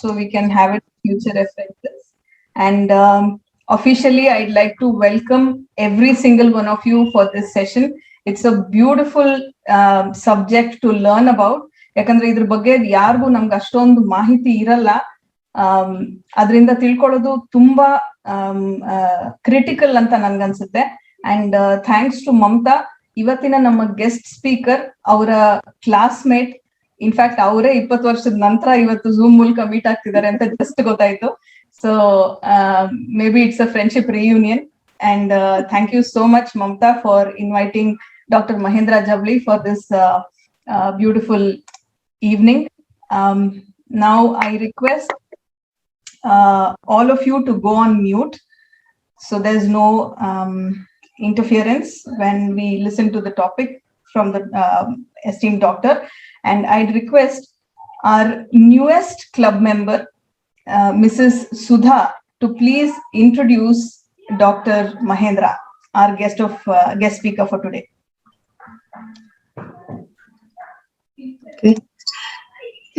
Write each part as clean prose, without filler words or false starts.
so we can have it future references. And officially, I'd like to welcome every single one of you for this session. It's a beautiful subject to learn about. ಯಾಕಂದ್ರೆ ಇದ್ರ ಬಗ್ಗೆ ಯಾರಿಗೂ ನಮ್ಗೆ ಅಷ್ಟೊಂದು ಮಾಹಿತಿ ಇರಲ್ಲ. ಅದರಿಂದ ತಿಳ್ಕೊಳ್ಳೋದು ತುಂಬಾ ಕ್ರಿಟಿಕಲ್ ಅಂತ ನನ್ಗನ್ಸುತ್ತೆ. ಅಂಡ್ ಥ್ಯಾಂಕ್ಸ್ ಟು ಮಮತಾ, ಇವತ್ತಿನ ನಮ್ಮ ಗೆಸ್ಟ್ ಸ್ಪೀಕರ್ ಅವರ ಕ್ಲಾಸ್ಮೇಟ್. ಇನ್ಫ್ಯಾಕ್ಟ್ ಅವರೇ 20 ವರ್ಷದ ನಂತರ ಇವತ್ತು ಝೂಮ್ ಮೂಲಕ ಮೀಟ್ ಆಗ್ತಿದ್ದಾರೆ ಅಂತ ಜಸ್ಟ್ ಗೊತ್ತಾಯ್ತು. So maybe it's a friendship reunion. And thank you so much Mamata for inviting Dr. Mahendra Javli for this beautiful evening. Now I request all of you to go on mute, so there's no interference when we listen to the topic from the esteemed doctor. And I'd request our newest club member, Mrs. Sudha, to please introduce Dr. Mahendra, our guest speaker for today.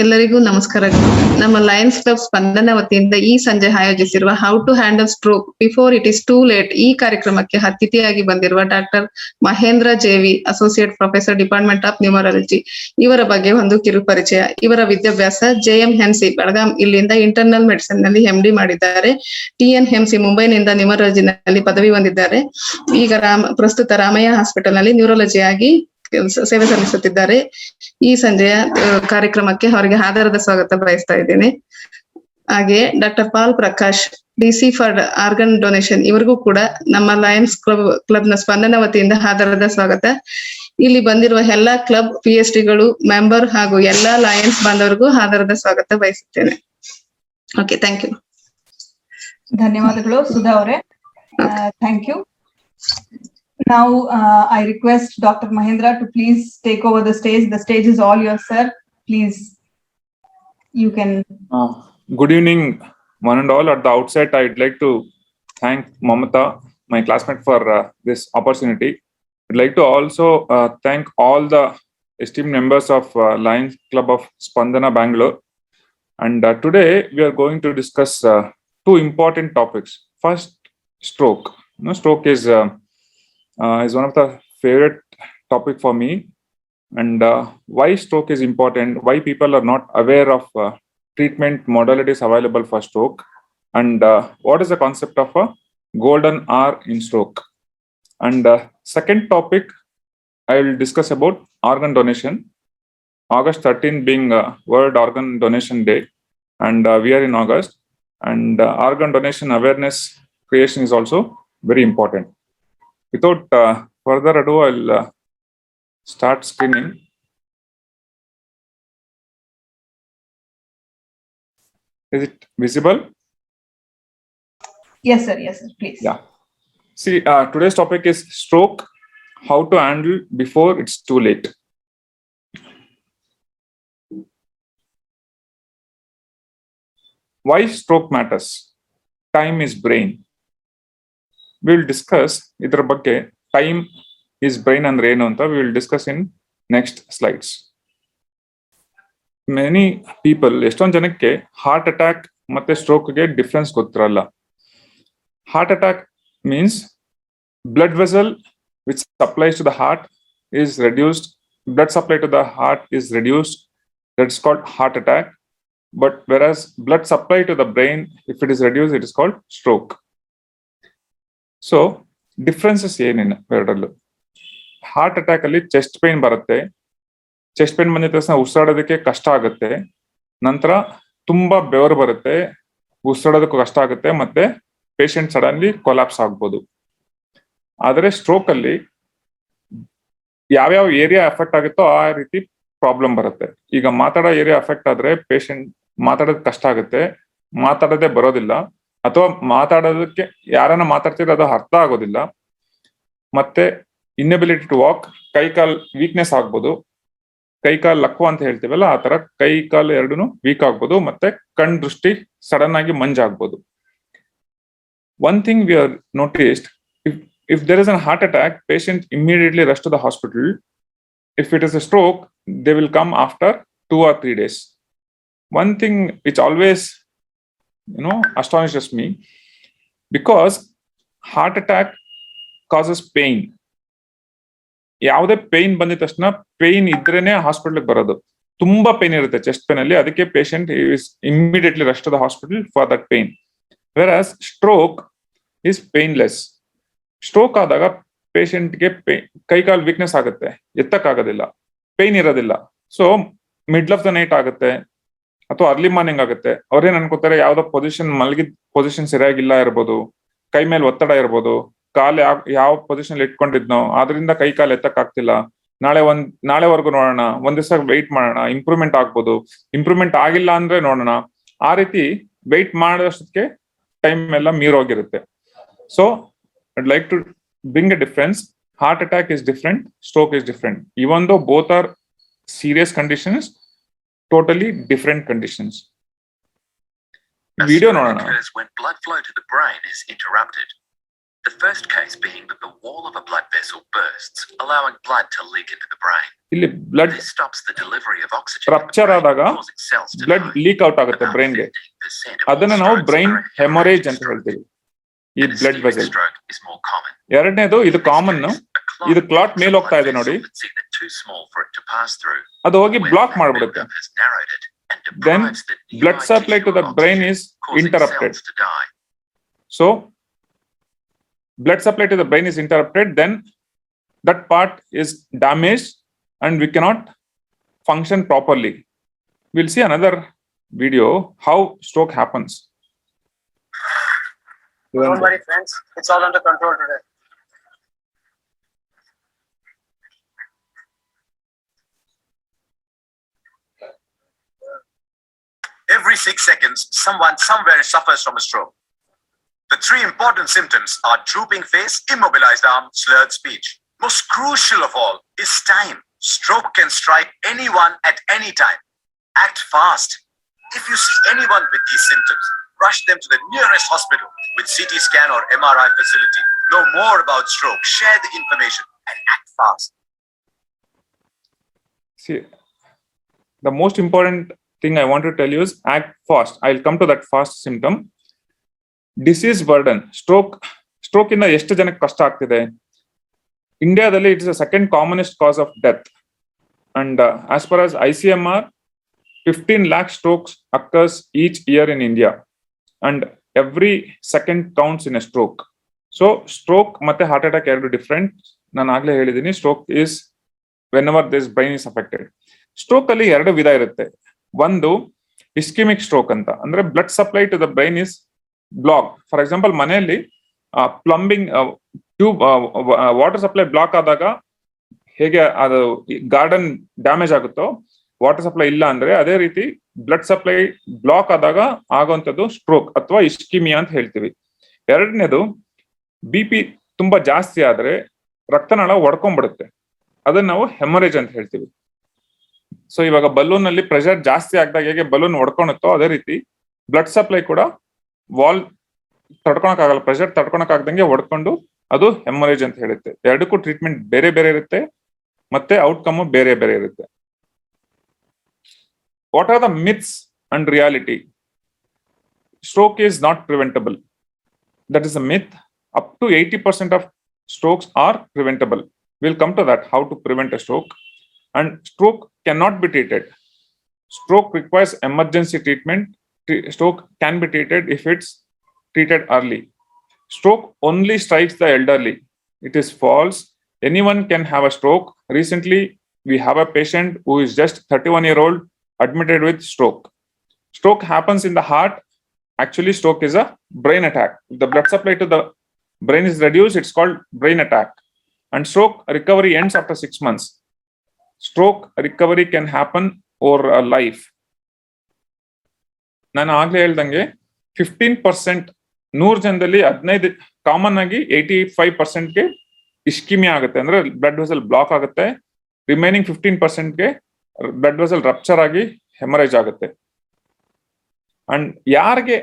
ಎಲ್ಲರಿಗೂ ನಮಸ್ಕಾರಗಳು. ನಮ್ಮ Lions club Spandana ವತಿಯಿಂದ ಈ ಸಂಜೆ ಆಯೋಜಿಸಿರುವ how to handle stroke before it is too late ಈ ಕಾರ್ಯಕ್ರಮಕ್ಕೆ ಅತಿಥಿಯಾಗಿ ಬಂದಿರುವ ಡಾಕ್ಟರ್ ಮಹೇಂದ್ರ ಜೇವಿ, associate professor, department of numerology. ಇವರ ಬಗ್ಗೆ ಒಂದು ಕಿರು ಪರಿಚಯ. ಇವರ ವಿದ್ಯಾಭ್ಯಾಸ JMNC ಬೆಳಗಾಂ, ಇಲ್ಲಿಂದ ಇಂಟರ್ನಲ್ ಮೆಡಿಸಿನ್ ನಲ್ಲಿ MD ಮಾಡಿದ್ದಾರೆ. TNMC ಮುಂಬೈನಿಂದ ನ್ಯೂಮರಾಲಜಿನಲ್ಲಿ ಪದವಿ ಹೊಂದಿದ್ದಾರೆ. ಈಗ ಪ್ರಸ್ತುತ ರಾಮಯ್ಯ ಹಾಸ್ಪಿಟಲ್ ನಲ್ಲಿ ನ್ಯೂರಾಲಜಿ ಆಗಿ ಸೇವೆ ಸಲ್ಲಿಸುತ್ತಿದ್ದಾರೆ. ಈ ಸಂಜೆಯ ಕಾರ್ಯಕ್ರಮಕ್ಕೆ ಅವರಿಗೆ ಆಧಾರದ ಸ್ವಾಗತ ಬಯಸ್ತಾ ಇದ್ದೇನೆ. ಹಾಗೆ doctor Pal Prakash, DC for organ donation, ಇವರಿಗೂ ಕೂಡ ನಮ್ಮ ಲಯನ್ಸ್ ಕ್ಲಬ್ ನ ಸ್ಪಂದನ ವತಿಯಿಂದ ಆಧಾರದ ಸ್ವಾಗತ. ಇಲ್ಲಿ ಬಂದಿರುವ ಎಲ್ಲಾ ಕ್ಲಬ್ PhDಗಳು, ಮೆಂಬರ್ ಹಾಗೂ ಎಲ್ಲಾ ಲಯನ್ಸ್ ಬಾಂಧವರಿಗೂ ಆಧಾರದ ಸ್ವಾಗತ ಬಯಸುತ್ತೇನೆ. Okay, thank you. ಧನ್ಯವಾದಗಳು ಸುಧಾ ಅವರೇ. Thank you. Now I request Dr. Mahendra to please take over the stage. The stage is all yours, sir. Please, you can. Good evening, one and all. At the outset, I'd like to thank Mamata, my classmate, for this opportunity. I'd like to also thank all the esteemed members of Lions Club of Spandana, Bangalore. And today we are going to discuss two important topics. First, stroke. Stroke is one of the favorite topic for me, and why stroke is important, why people are not aware of treatment modalities available for stroke, and what is the concept of a golden hour in stroke. And second topic, I will discuss about organ donation. August 13 being World Organ Donation Day, and we are in August, and organ donation awareness creation is also very important. Without further ado, I'll start screening. Is it visible? Yes, sir. Yes, sir. Please. Yeah. See, today's topic is stroke, how to handle before it's too late. Why stroke matters? Time is brain. We will discuss idra bagge, time is brain andre enu anta we will discuss in next slides. Many people, eston janakke heart attack matte stroke ge difference ಗೊತ್ತಿರಲ್ಲ. Heart attack means blood vessel which supplies to the heart is reduced, blood supply to the heart is reduced, that's called heart attack. But whereas blood supply to the brain, if it is reduced, it is called stroke. So differences ಏನೇನು ಎರಡರಲ್ಲೂ? Heart attack ಅಲ್ಲಿ chest pain ಬರುತ್ತೆ. Chest pain ಬಂದಿದ ತಕ್ಷಣ ಉಸಿರಾಡೋದಕ್ಕೆ ಕಷ್ಟ ಆಗುತ್ತೆ. ನಂತರ ತುಂಬಾ ಬೆವರು ಬರುತ್ತೆ, ಉಸಿರಾಡೋದಕ್ಕೂ ಕಷ್ಟ ಆಗುತ್ತೆ, ಮತ್ತೆ ಪೇಷಂಟ್ ಸಡನ್ಲಿ ಕೊಲಾಪ್ಸ್ ಆಗ್ಬೋದು. ಆದರೆ ಸ್ಟ್ರೋಕ್ ಅಲ್ಲಿ ಯಾವ್ಯಾವ ಏರಿಯಾ ಎಫೆಕ್ಟ್ ಆಗುತ್ತೋ ಆ ರೀತಿ ಪ್ರಾಬ್ಲಮ್ ಬರುತ್ತೆ. ಈಗ ಮಾತಾಡೋ ಏರಿಯಾ ಎಫೆಕ್ಟ್ ಆದ್ರೆ ಪೇಷಂಟ್ ಮಾತಾಡೋದು ಕಷ್ಟ ಆಗುತ್ತೆ, ಮಾತಾಡೋದೇ ಬರೋದಿಲ್ಲ, ಅಥವಾ ಮಾತಾಡೋದಕ್ಕೆ ಯಾರನ್ನ ಮಾತಾಡ್ತಿರೋ ಅದು ಅರ್ಥ ಆಗೋದಿಲ್ಲ, ಮತ್ತೆ ಇನ್ನೆಬಿಲಿಟಿ ಟು ವಾಕ್, ಕೈ ಕಾಲ್ ವೀಕ್ನೆಸ್ ಆಗ್ಬೋದು, ಕೈ ಕಾಲ್ ಲಕ್ವ ಅಂತ ಹೇಳ್ತೀವಲ್ಲ ಆ ತರ ಕೈ ಕಾಲು ಎರಡೂ ವೀಕ್ ಆಗ್ಬೋದು, ಮತ್ತೆ ಕಣ್ ದೃಷ್ಟಿ ಸಡನ್ ಆಗಿ ಮಂಜಾಗ್ಬೋದು. One thing we are noticed, if there is a heart attack, patient immediately rush to the hospital. If it is a stroke, they will come after 2 or 3 days. one thing which always astonishes me, because heart attack causes pain. ಯಾವುದೇ pain ಬಂದಿದ ತಕ್ಷಣ pain ಇದ್ರೇನೆ ಹಾಸ್ಪಿಟಲ್ಗೆ ಬರೋದು. ತುಂಬಾ pain ಇರುತ್ತೆ chest pain ಅಲ್ಲಿ, ಅದಕ್ಕೆ patient is immediately rush to the hospital for that pain. Whereas stroke is painless. Stroke ಆದಾಗ ಪೇಷಂಟ್ಗೆ ಕೈಕಾಲು ವೀಕ್ನೆಸ್ ಆಗುತ್ತೆ, ಎತ್ತಕ್ಕಾಗೋದಿಲ್ಲ, ಪೇನ್ ಇರೋದಿಲ್ಲ. So middle of the night ಆಗುತ್ತೆ ಅಥವಾ ಅರ್ಲಿ ಮಾರ್ನಿಂಗ್ ಆಗುತ್ತೆ. ಅವ್ರೇನ್ ಅನ್ಕೋತಾರೆ, ಯಾವ್ದೋ ಪೊಸಿಷನ್ ಮಲಗಿದ ಪೊಸಿಷನ್ ಸರಿಯಾಗಿಲ್ಲ ಇರ್ಬೋದು, ಕೈ ಮೇಲೆ ಒತ್ತಡ ಇರ್ಬೋದು, ಕಾಲು ಯಾವ ಪೊಸಿಷನ್ ಇಟ್ಕೊಂಡಿದ್ನೋ ಅದರಿಂದ ಕೈ ಕಾಲು ಎತ್ತಕ್ ಆಗ್ತಿಲ್ಲ, ನಾಳೆವರೆಗೂ ನೋಡೋಣ, ಒಂದ್ ದಿವಸ ವೆಯ್ಟ್ ಮಾಡೋಣ, ಇಂಪ್ರೂವ್ಮೆಂಟ್ ಆಗ್ಬೋದು, ಇಂಪ್ರೂವ್ಮೆಂಟ್ ಆಗಿಲ್ಲ ಅಂದ್ರೆ ನೋಡೋಣ. ಆ ರೀತಿ ವೆಯ್ಟ್ ಮಾಡೋಷ್ಟಕ್ಕೆ ಟೈಮ್ ಎಲ್ಲ ಮೀರೋಗಿರುತ್ತೆ. So I'd like to bring a difference. Heart attack is different, stroke is different. Even though both are serious conditions, totally different conditions. Video no occurs when blood flow to the brain is interrupted. The first case being that the wall of a blood vessel bursts, allowing blood to leak into the brain. Illi blood This stops the delivery of oxygen rupture ಆದಾಗ blood leak out ಆಗುತ್ತೆ brain ಗೆ. ಅದನ್ನ ನಾವು brain hemorrhage ಅಂತ ಹೇಳ್ತೀವಿ. ಈ blood vessel ಎರಡನೇದು, ಇದು ಕಾಮನ್. ಇದು ಕ್ಲಾಟ್ ಮೇಲೆ ಹೋಗ್ತಾ ಇದೆ ನೋಡಿ, ಅದು ಹೋಗಿ block ಮಾಡ್ಬಿಡುತ್ತೆ. Then blood supply to the brain is interrupted. So blood supply to the brain is interrupted, then that part is damaged and we cannot function properly. We'll see another video how stroke happens. Don't worry friends, it's all under control today. Every 6 seconds, someone somewhere suffers from a stroke. The 3 important symptoms are drooping face, immobilized arm, slurred speech. Most crucial of all is time. Stroke can strike anyone at any time. Act fast. If you see anyone with these symptoms, rush them to the nearest hospital with CT scan or MRI facility. Know more about stroke, share the information, and act fast. See, the most important thing I want to tell you is act fast. I'll come to that fast symptom. Disease burden. Stroke ಇಂದ ಎಷ್ಟು ಜನಕ್ಕೆ ಕಷ್ಟ ಆಗ್ತಿದೆ? ಇಂಡಿಯಾದಲ್ಲಿ it is the second commonest cause of death. And as far as ICMR, 15 lakh strokes occurs each year in India, and every second counts in a stroke. So stroke ಮತ್ತೆ heart attack ಎರಡು ಡಿಫರೆಂಟ್. ನಾನು ಆಗ್ಲೇ ಹೇಳಿದ್ದೀನಿ, stroke is whenever this brain is affected. Stroke ಅಲ್ಲಿ ಎರಡು ವಿಧ ಇರುತ್ತೆ. ಒಂದು ಇಸ್ಕಿಮಿಕ್ ಸ್ಟ್ರೋಕ್ ಅಂತ, ಅಂದ್ರೆ blood supply to the brain is block. For example, ಮನೆಯಲ್ಲಿ plumbing tube water supply block ಆದಾಗ ಹೇಗೆ ಅದು ಗಾರ್ಡನ್ ಡ್ಯಾಮೇಜ್ ಆಗುತ್ತೋ, ವಾಟರ್ ಸಪ್ಲೈ ಇಲ್ಲ ಅಂದ್ರೆ ಅದೇ ರೀತಿ ಬ್ಲಡ್ ಸಪ್ಲೈ ಬ್ಲಾಕ್ ಆದಾಗ ಆಗುವಂಥದ್ದು ಸ್ಟ್ರೋಕ್ ಅಥವಾ ಇಸ್ಕಿಮಿಯಾ ಅಂತ ಹೇಳ್ತೀವಿ. ಎರಡನೇದು, BP ತುಂಬಾ ಜಾಸ್ತಿ ಆದ್ರೆ ರಕ್ತನಾಳ ಒಡ್ಕೊಂಡ್ಬಿಡುತ್ತೆ, ಅದನ್ನ ನಾವು ಹೆಮರೇಜ್ ಅಂತ ಹೇಳ್ತೀವಿ. ಸೊ ಇವಾಗ ಬಲೂನ್ ಅಲ್ಲಿ ಪ್ರೆಷರ್ ಜಾಸ್ತಿ ಆಗಿದಾಗ ಹೇಗೆ ಬಲೂನ್ ಒಡ್ಕೊಳುತ್ತೋ, ಅದೇ ರೀತಿ ಬ್ಲಡ್ ಸಪ್ಲೈ ಕೂಡ ವಾಲ್ ತಡ್ಕೊಳಕ್ ಆಗಲ್ಲ, ಪ್ರೆಷರ್ ತಡ್ಕೊಳಕ್ ಆಗದಂಗೆ ಒಡ್ಕೊಂಡು ಅದು ಹೆಮರೇಜ್ ಅಂತ ಹೇಳುತ್ತೆ. ಎರಡಕ್ಕೂ ಟ್ರೀಟ್ಮೆಂಟ್ ಬೇರೆ ಬೇರೆ ಇರುತ್ತೆ, ಮತ್ತೆ ಔಟ್ಕಮ್ ಬೇರೆ ಬೇರೆ ಇರುತ್ತೆ. What are the myths and reality? Stroke is not preventable. That is a myth. Up to 80% of strokes are preventable. We'll come to that, how to prevent a stroke. And stroke cannot be treated. Stroke requires emergency treatment. Stroke can be treated if it's treated early. Stroke only strikes the elderly. It is false. Anyone can have a stroke. Recently, we have a patient who is just 31-year-old admitted with stroke. Stroke happens in the heart. Actually, stroke is a brain attack. If the blood supply to the brain is reduced, it's called brain attack. And stroke recovery ends after 6 months. Stroke recovery can happen over a life. ನಾನು ಆಗ್ಲೇ ಹೇಳ್ದಂಗೆ 15%, 100 ಜನದಲ್ಲಿ 15 common ಆಗಿ 85%ಗೆ ಇಸ್ಕಿಮಿಯಾ ಆಗುತ್ತೆ, ಅಂದ್ರೆ blood vessel block ಆಗುತ್ತೆ. Remaining 15%ಗೆ blood vessel rupture ಆಗಿ haemorrhage ಆಗುತ್ತೆ. ಅಂಡ್ ಯಾರಿಗೆ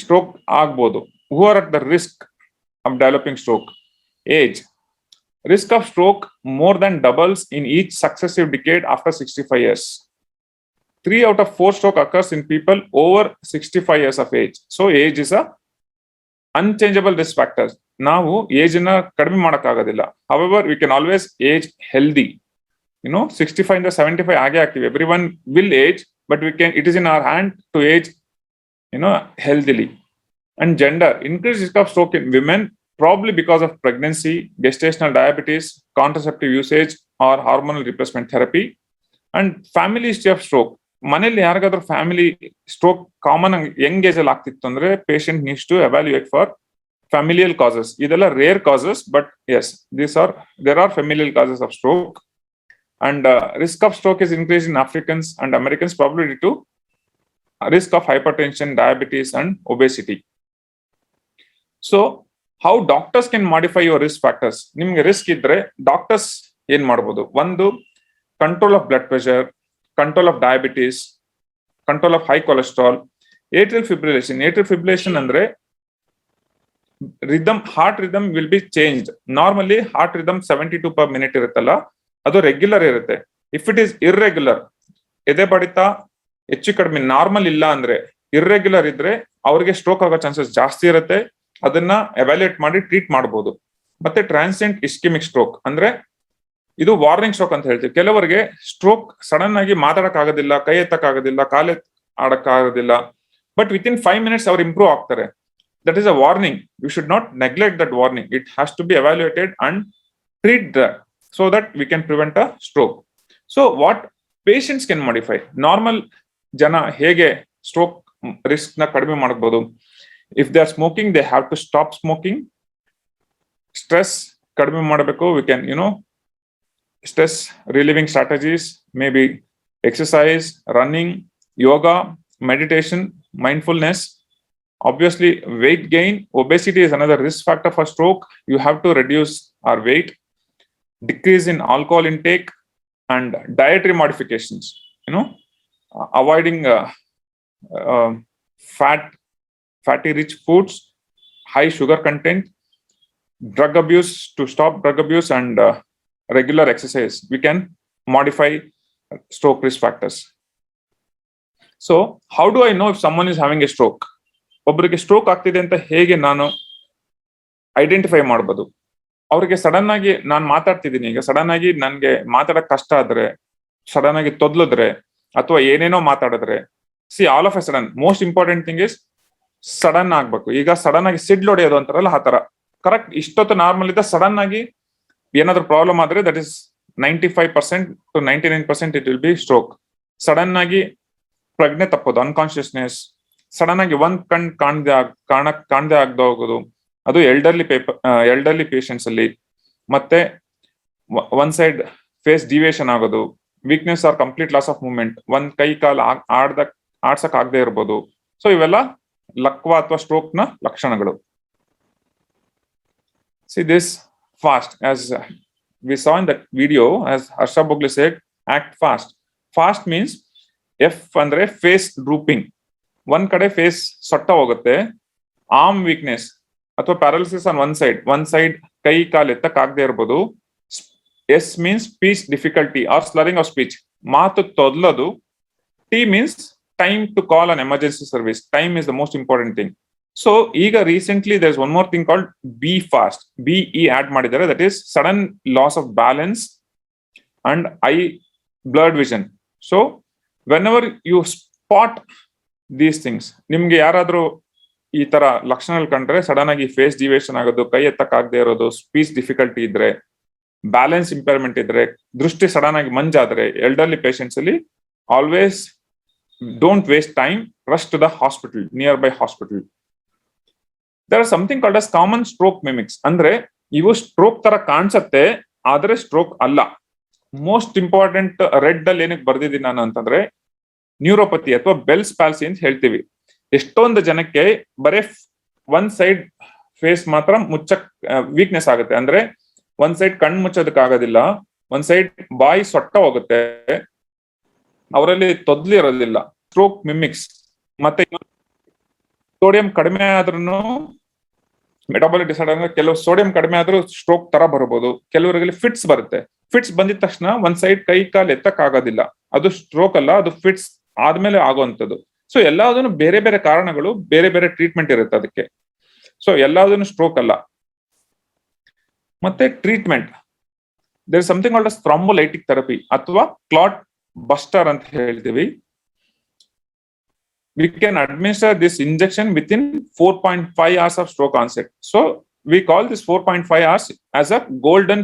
ಸ್ಟ್ರೋಕ್ ಆಗ್ಬೋದು? Who are at the risk of developing stroke? Age. Risk of stroke more than doubles in each successive decade after 65 years. 3 out of 4 stroke occurs in people over 65 years of age. So age is a unchangeable risk factor. ನಾವು age ನ ಕಡಿಮೆ ಮಾಡಕ್ಕಾಗೋದಿಲ್ಲ. However, we can always age healthy. 65 ಇಂದ 75 ಆಗೇ ಆಗ್ತೀವಿ. Everyone will age, but it is in our hand to age, healthily. And gender, increased risk of stroke in women, probably because of pregnancy, gestational diabetes, contraceptive usage, or hormonal replacement therapy. And family history of stroke. ಮನೇಲಿ ಯಾರಿಗಾದ್ರೂ family stroke common young age ಅಲ್ಲಿ ಆಗ್ತಿತ್ತು ಅಂದ್ರೆ patient needs to evaluate for familial causes. ಇದೆಲ್ಲ rare causes, but yes, there are familial causes of stroke. And risk of stroke is increased in Africans and Americans, probably due to risk of hypertension, diabetes, and obesity. So, how doctors can modify your risk factors? ನಿಮ್ಗೆ risk ಇದ್ರೆ doctors ಏನ್ ಮಾಡಬಹುದು? ಒಂದು, control of blood pressure, control of diabetes, control of high cholesterol, atrial fibrillation. Atrial fibrillation ಅಂದ್ರೆ heart rhythm will be changed. Normally heart rhythm 72 per minute ಇರುತ್ತಲ್ಲ, ಅದು regular ಇರುತ್ತೆ. If it is irregular, ಎದೆ ಬಡಿತ ಹೆಚ್ಚು ಕಡಿಮೆ ನಾರ್ಮಲ್ ಇಲ್ಲ ಅಂದ್ರೆ, ಇರ್ರೆಗ್ಯುಲರ್ ಇದ್ರೆ ಅವ್ರಿಗೆ ಸ್ಟ್ರೋಕ್ ಆಗೋ ಚಾನ್ಸಸ್ ಜಾಸ್ತಿ ಇರುತ್ತೆ. ಅದನ್ನ ಎವ್ಯಾಲ್ಯೂಯೇಟ್ ಮಾಡಿ ಟ್ರೀಟ್ ಮಾಡಬಹುದು. ಮತ್ತೆ ಟ್ರಾನ್ಸಿಯಂಟ್ ಇಸ್ಕೆಮಿಕ್ ಸ್ಟ್ರೋಕ್ ಅಂದ್ರೆ ಇದು ವಾರ್ನಿಂಗ್ ಸ್ಟ್ರೋಕ್ ಅಂತ ಹೇಳ್ತೀವಿ. ಕೆಲವರಿಗೆ ಸ್ಟ್ರೋಕ್ ಸಡನ್ ಆಗಿ ಮಾತಾಡಕ್ ಆಗೋದಿಲ್ಲ, ಕೈ ಎತ್ತಕ್ ಆಗೋದಿಲ್ಲ, ಕಾಲು ಆಡಕ್ ಆಗೋದಿಲ್ಲ, ಬಟ್ ವಿತ್ ಇನ್ 5 minutes ಅವ್ರು ಇಂಪ್ರೂವ್ ಆಗ್ತಾರೆ. That is a warning. You should not neglect that warning. It has to be evaluated and treat that so that we can prevent a stroke. So what patients can modify? Normal jana hege stroke risk na kadime ಮಾಡಬಹುದು. If they are smoking, they have to stop smoking. Stress kadime ಮಾಡಬೇಕು. We can, stress relieving strategies, maybe exercise, running, yoga, meditation, mindfulness. Obviously, weight gain, obesity is another risk factor for stroke. You have to reduce our weight, decrease in alcohol intake, and dietary modifications. Avoiding fatty rich foods, high sugar content, drug abuse, to stop drug abuse, and regular exercise. We can modify stroke risk factors. So, how do I know if someone is having a stroke? ಒಬ್ಬರಿಗೆ stroke ಆಗ್ತಿದೆ ಅಂತ ಹೇಗೆ ನಾನು identify ಮಾಡಬಹುದು? ಅವ್ರಿಗೆ sudden ಆಗಿ ನಾನು ಮಾತಾಡ್ತಿದ್ದೀನಿ, ಈಗ ಸಡನ್ ಆಗಿ ನನ್ಗೆ ಮಾತಾಡಕ್ ಕಷ್ಟ ಆದ್ರೆ, ಸಡನ್ ಆಗಿ ತೊದ್ಲಿದ್ರೆ, ಅಥವಾ ಏನೇನೋ ಮಾತಾಡಿದ್ರೆ, all of A sudden, most important thing is sudden ಆಗ್ಬೇಕು. ಈಗ ಸಡನ್ ಆಗಿ ಸಿಡ್ಲ್ ಹೊಡೆಯೋದು ಅಂತಾರಲ್ಲ, ಆ ತರ ಕರೆಕ್ಟ್ ಇಷ್ಟೊತ್ತು ನಾರ್ಮಲ್ ಇದ್ದ ಸಡನ್ ಆಗಿ ಏನಾದ್ರೂ ಪ್ರಾಬ್ಲಮ್ ಆದ್ರೆ that is 95% to 99% it will be stroke. Sudden ಆಗಿ ಪ್ರಜ್ಞೆ ತಪ್ಪೋದು, ಅನ್ಕಾನ್ಶಿಯಸ್ನೆಸ್, ಸಡನ್ ಆಗಿ ಒಂದ್ ಕಾಣದೆ ಆಗದೆ ಹೋಗೋದು, ಅದು ಎಲ್ಡರ್ಲಿ ಪೇಷಂಟ್ಸ್ ಅಲ್ಲಿ. ಮತ್ತೆ ಒನ್ ಸೈಡ್ ಫೇಸ್ ಡಿವಿಯೇಷನ್ ಆಗೋದು, weakness or complete loss of movement, ಒಂದ್ ಕೈ ಕಾಲು ಆಡ್ಸಕ್ ಆಗದೆ ಇರ್ಬೋದು. ಸೊ ಇವೆಲ್ಲ ಲಕ್ವಾ ಅಥವಾ ಸ್ಟ್ರೋಕ್ ನ ಲಕ್ಷಣಗಳು. See this fast, as we saw in that video, as Harsha Bogli said, act fast. Fast means F ಅಂದ್ರೆ ಫೇಸ್ ಡ್ರೂಪಿಂಗ್, ಒಂದ್ ಕಡೆ ಫೇಸ್ ಸೊಟ್ಟ ಹೋಗುತ್ತೆ. ಆರ್ಮ್ ವೀಕ್ನೆಸ್ ಅಥವಾ ಪ್ಯಾರಾಲಿಸಿಸ್ ಆನ್ ಒನ್ ಸೈಡ್ ಕೈ ಕಾಲು ಎತ್ತಕ್ ಆಗದೆ ಇರ್ಬೋದು. S means speech difficulty or slurring of speech, ಮಾತು ತೊದಲೋದು. T means time to call an emergency service. Time is the most important thing. So ಈಗ recently there is one more thing called B fast, BE add ಮಾಡಿದ್ದಾರೆ. That is sudden loss of balance and eye blurred vision. So when you spot these things, ನಿಮ್ಗೆ ಯಾರಾದ್ರೂ ಈ ತರ ಲಕ್ಷಣಗಳು ಕಂಡ್ರೆ, sudden ಆಗಿ face deviation ಆಗೋದು, ಕೈ ಎತ್ತಕ್ ಆಗದೆ ಇರೋದು, ಸ್ಪೀಚ್ ಡಿಫಿಕಲ್ಟಿ ಇದ್ರೆ, ಬ್ಯಾಲೆನ್ಸ್ ಇಂಪೇರ್ಮೆಂಟ್ ಇದ್ರೆ, ದೃಷ್ಟಿ ಸಡನ್ ಆಗಿ ಮಂಜಾದ್ರೆ, ಎಲ್ಡರ್ಲಿ ಪೇಷಂಟ್ಸ್ ಅಲ್ಲಿ always don't waste time, rush to the hospital, nearby hospital. There are something called as common stroke mimics. ಅಂದ್ರೆ ಇವು ಸ್ಟ್ರೋಕ್ ತರ ಕಾಣಿಸತ್ತೆ, ಆದ್ರೆ ಸ್ಟ್ರೋಕ್ ಅಲ್ಲ. ಮೋಸ್ಟ್ ಇಂಪಾರ್ಟೆಂಟ್ ರೆಡ್ ಅಲ್ಲಿ ಏನಕ್ಕೆ ಬರ್ದಿದ್ದೀನಿ ನಾನು ಅಂತಂದ್ರೆ, ನ್ಯೂರೋಪತಿ ಅಥವಾ ಬೆಲ್ಸ್ ಪ್ಯಾಲ್ಸಿ ಅಂತ ಹೇಳ್ತೀವಿ. ಎಷ್ಟೊಂದು ಜನಕ್ಕೆ ಬರೇ ಒನ್ ಸೈಡ್ ಫೇಸ್ ಮಾತ್ರ ಮುಚ್ಚಕ್ ವೀಕ್ನೆಸ್ ಆಗುತ್ತೆ. ಅಂದ್ರೆ ಒಂದ್ ಸೈಡ್ ಕಣ್ ಮುಚ್ಚೋದಕ್ ಆಗೋದಿಲ್ಲ, ಒಂದ್ ಸೈಡ್ ಬಾಯಿ ಸೊಟ್ಟ ಹೋಗುತ್ತೆ, ಅವರಲ್ಲಿ ತೊದ್ಲಿ ಇರೋದಿಲ್ಲ. Stroke mimics. ಮತ್ತೆ ಸೋಡಿಯಂ ಕಡಿಮೆ ಆದ್ರೂ ಮೆಟಾಬಾಲಿಕ್ ಡಿಸಾರ್ಡರ್, ಕೆಲವು ಸೋಡಿಯಂ ಕಡಿಮೆ ಆದ್ರೂ ಸ್ಟ್ರೋಕ್ ತರ ಬರಬಹುದು. ಕೆಲವರಿಗೆ ಫಿಟ್ಸ್ ಬರುತ್ತೆ. ಫಿಟ್ಸ್ ಬಂದಿದ ತಕ್ಷಣ ಒಂದ್ ಸೈಡ್ ಕೈ ಕಾಲು ಎತ್ತಕ್ ಆಗೋದಿಲ್ಲ, ಅದು ಸ್ಟ್ರೋಕ್ ಅಲ್ಲ, ಅದು ಫಿಟ್ಸ್ ಆದ್ಮೇಲೆ ಆಗುವಂಥದ್ದು. ಸೊ ಎಲ್ಲದನ್ನು ಬೇರೆ ಬೇರೆ ಕಾರಣಗಳು, ಬೇರೆ ಬೇರೆ ಟ್ರೀಟ್ಮೆಂಟ್ ಇರುತ್ತೆ ಅದಕ್ಕೆ. ಸೊ ಎಲ್ಲದನ್ನು ಸ್ಟ್ರೋಕ್ ಅಲ್ಲ. ಮತ್ತೆ treatment, there is something called thrombolytic therapy ಅಥವಾ ಕ್ಲಾಟ್ ಬಸ್ಟರ್ ಅಂತ ಹೇಳ್ತೀವಿ. We can administer this injection within 4.5 hours of stroke onset. So we call this 4.5 hours as a golden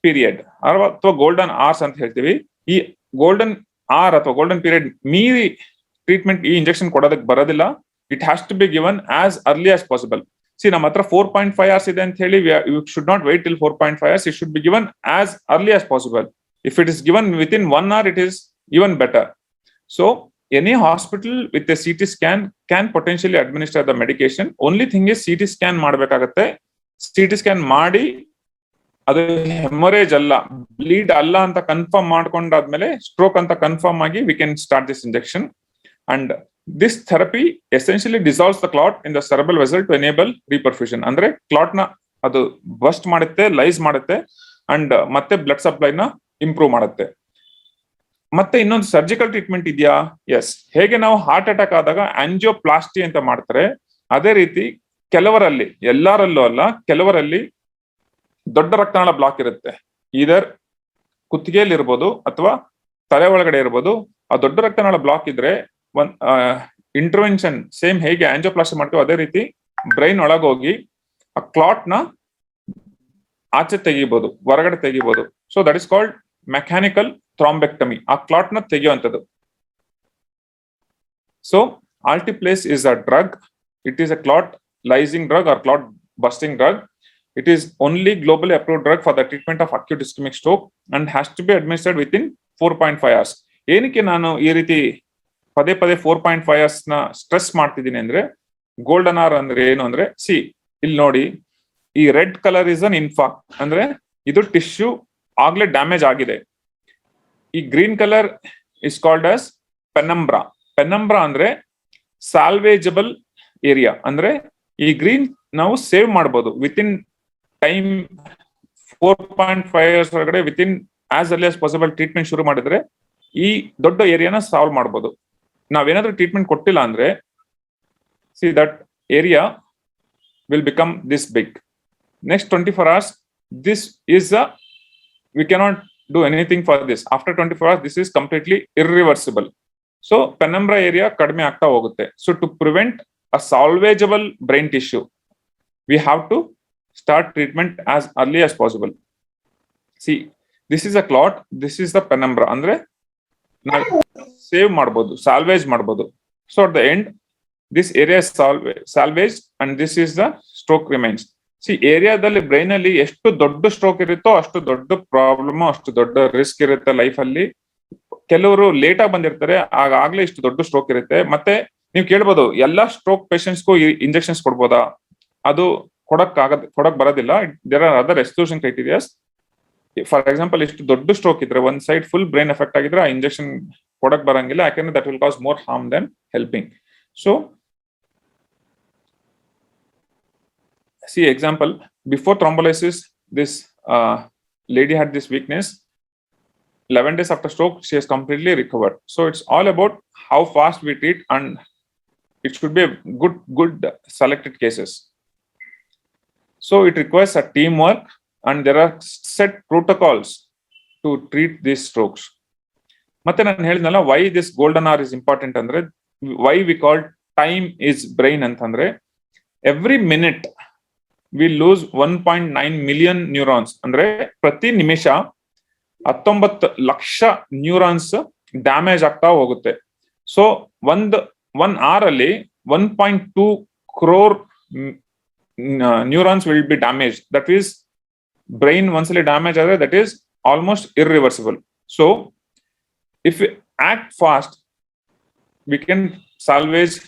period ಅಥವಾ golden hours ಅಂತ ಹೇಳ್ತೀವಿ. ಈ golden hour ಅಥವಾ golden period ಮೀರಿ treatment ಈ ಇಂಜೆಕ್ಷನ್ ಕೊಡೋದಕ್ಕೆ ಬರೋದಿಲ್ಲ. It has to be given as early as possible. See ನಮ್ಮ ಹತ್ರ 4.5 hours ಇದೆ ಅಂತ ಹೇಳಿ you should not wait till 4.5 hours. It should be given as early as possible. If it is given within 1 hour, it is even better. So any hospital with a CT scan can potentially administer the medication. Only thing is CT scan ಮಾಡಬೇಕಾಗುತ್ತೆ. CT scan ಮಾಡಿ ಅದು haemorrhage ಅಲ್ಲ, bleed ಅಲ್ಲ ಅಂತ confirm ಮಾಡ್ಕೊಂಡಾದ್ಮೇಲೆ stroke ಅಂತ confirm ಆಗಿ we can start this injection. And this therapy essentially dissolves the clot in the cerebral vessel to enable reperfusion. ಅಂದ್ರೆ clot ನ ಅದು ಬಸ್ಟ್ ಮಾಡುತ್ತೆ, ಲೈಸ್ ಮಾಡುತ್ತೆ ಅಂಡ್ ಮತ್ತೆ ಬ್ಲಡ್ ಸಪ್ಲೈ ನ ಇಂಪ್ರೂವ್ ಮಾಡುತ್ತೆ. ಮತ್ತೆ ಇನ್ನೊಂದು ಸರ್ಜಿಕಲ್ ಟ್ರೀಟ್ಮೆಂಟ್ ಇದೆಯಾ? ಎಸ್. ಹೇಗೆ ನಾವು ಹಾರ್ಟ್ ಅಟ್ಯಾಕ್ ಆದಾಗ ಆಂಜಿಯೋಪ್ಲಾಸ್ಟಿ ಅಂತ ಮಾಡ್ತಾರೆ, ಅದೇ ರೀತಿ ಕೆಲವರಲ್ಲಿ, ಎಲ್ಲರಲ್ಲೂ ಅಲ್ಲ, ಕೆಲವರಲ್ಲಿ ದೊಡ್ಡ ರಕ್ತನಾಳ ಬ್ಲಾಕ್ ಇರುತ್ತೆ. ಇದರ್ ಕುತ್ತಿಗೆಯಲ್ಲಿ ಇರ್ಬೋದು ಅಥವಾ ತಲೆ ಒಳಗಡೆ ಇರ್ಬೋದು. ಆ ದೊಡ್ಡ ರಕ್ತನಾಳ ಬ್ಲಾಕ್ ಇದ್ರೆ ಒಂದ್ ಇಂಟರ್ವೆನ್ಷನ್ ಸೇಮ್ ಹೇಗೆ ಆಂಜಿಯೋಪ್ಲಾಸ್ಟಿ ಮಾಡ್ತೀವಿ ಅದೇ ರೀತಿ ಬ್ರೈನ್ ಒಳಗೋಗಿ ಆ ಕ್ಲಾಟ್ ನ ಆಚೆ ತೆಗಿಬಹುದು, ಹೊರಗಡೆ ತೆಗಿಬಹುದು. So that is called mechanical thrombectomy. ಆ ಕ್ಲಾಟ್ ನ ತೆಗೆಯುವಂಥದ್ದು. So alteplase is a drug. It is a clot lysing drug or clot busting drug. It is only globally approved drug for the treatment of acute ischemic stroke and has to be administered within 4.5 hours. ಏನಕ್ಕೆ ನಾನು ಈ ರೀತಿ ಪದೇ ಪದೇ 4.5 hours ನ stress ಮಾಡ್ತಿದ್ದೀನಿ ಅಂದ್ರೆ, golden hour ಅಂದ್ರೆ ಏನು ಅಂದ್ರೆ, ಸಿ ಇಲ್ಲಿ ನೋಡಿ, ಈ red colour is an infarct, ಅಂದ್ರೆ ಇದು ಟಿಶ್ಯೂ ಆಗ್ಲೇ ಡ್ಯಾಮೇಜ್ ಆಗಿದೆ. ಈ green colour is called as penumbra. Penumbra ಅಂದ್ರೆ ಸಾಲ್ವೇಜಬಲ್ ಏರಿಯಾ. ಅಂದ್ರೆ ಈ ಗ್ರೀನ್ ನಾವು ಸೇವ್ ಮಾಡ್ಬೋದು ವಿತಿನ್ ಟೈಮ್ 4.5 hours ಒಳಗಡೆ, within as early as possible treatment ಶುರು ಮಾಡಿದ್ರೆ ಈ ದೊಡ್ಡ ಏರಿಯಾನ ಸಾಲ್ವ್ ಮಾಡ್ಬೋದು. ನಾವೇನಾದ್ರೂ ಟ್ರೀಟ್ಮೆಂಟ್ ಕೊಟ್ಟಿಲ್ಲ ಅಂದ್ರೆ, see that area will become this big. Next 24 hours, this is we cannot do anything for this. After 24 hours, this is completely irreversible. So penumbra area kadme ಆಗ್ತಾ ಹೋಗುತ್ತೆ. So to prevent a salvageable brain tissue, we have to start treatment as early as possible. See, this is a clot, this is the penumbra. ಅಂದ್ರೆ ನಾವು save ಮಾಡಬಹುದು, salvage ಮಾಡಬಹುದು. So at the end, this area is salvaged and this is the stroke remains. C ಏರಿಯಾದಲ್ಲಿ brain ಅಲ್ಲಿ ಎಷ್ಟು ದೊಡ್ಡ stroke ಇರುತ್ತೋ ಅಷ್ಟು ದೊಡ್ಡ ಪ್ರಾಬ್ಲಮ್, ಅಷ್ಟು ದೊಡ್ಡ ರಿಸ್ಕ್ ಇರುತ್ತೆ ಲೈಫ್ ಅಲ್ಲಿ. ಕೆಲವರು ಲೇಟ್ ಆಗಿ ಬಂದಿರ್ತಾರೆ, ಆಗಾಗ್ಲೇ ಇಷ್ಟು ದೊಡ್ಡ ಸ್ಟ್ರೋಕ್ ಇರುತ್ತೆ. ಮತ್ತೆ ನೀವು ಕೇಳ್ಬೋದು, ಎಲ್ಲಾ ಸ್ಟ್ರೋಕ್ ಪೇಷಂಟ್ಸ್ಗೂ ಇಂಜೆಕ್ಷನ್ಸ್ ಕೊಡ್ಬೋದಾ? ಅದು ಕೊಡಕ್ ಬರೋದಿಲ್ಲ. There are other exclusion criterias. For example, ಇಷ್ಟು ದೊಡ್ಡ ಸ್ಟ್ರೋಕ್ ಇದ್ರೆ, ಒಂದ್ ಸೈಡ್ ಫುಲ್ ಬ್ರೈನ್ ಎಫೆಕ್ಟ್ ಆಗಿದ್ರೆ ಆ ಇಂಜೆಕ್ಷನ್ ಕೊಡಕ್ ಬರಂಗಿಲ್ಲ, ಯಾಕಂದ್ರೆ that will cause more harm than helping. So see example, before thrombolysis, this lady had this weakness. 11 days after stroke, she has completely recovered. So it's all about how fast we treat, and it should be a good selected cases. So it requires a teamwork, and there are set protocols to treat these strokes. ಮತ್ತೆ ನಾನು ಹೇಳಿದ್ನಲ್ಲ, why this golden hour is important ಅಂದ್ರೆ, why we call time is brain ಅಂತಂದ್ರೆ, every minute we lose 1.9 million neurons. ಅಂದ್ರೆ ಪ್ರತಿ ನಿಮಿಷ 19 lakh neurons damage ಆಗ್ತಾ ಹೋಗುತ್ತೆ. ಸೊ ಒನ್ ಅವರ್ ಅಲ್ಲಿ 1.2 crore neurons will be damage. That is brain ಒಂದ್ಸಲಿ damage ಆದ್ರೆ that is almost irreversible. So if we act fast, we can salvage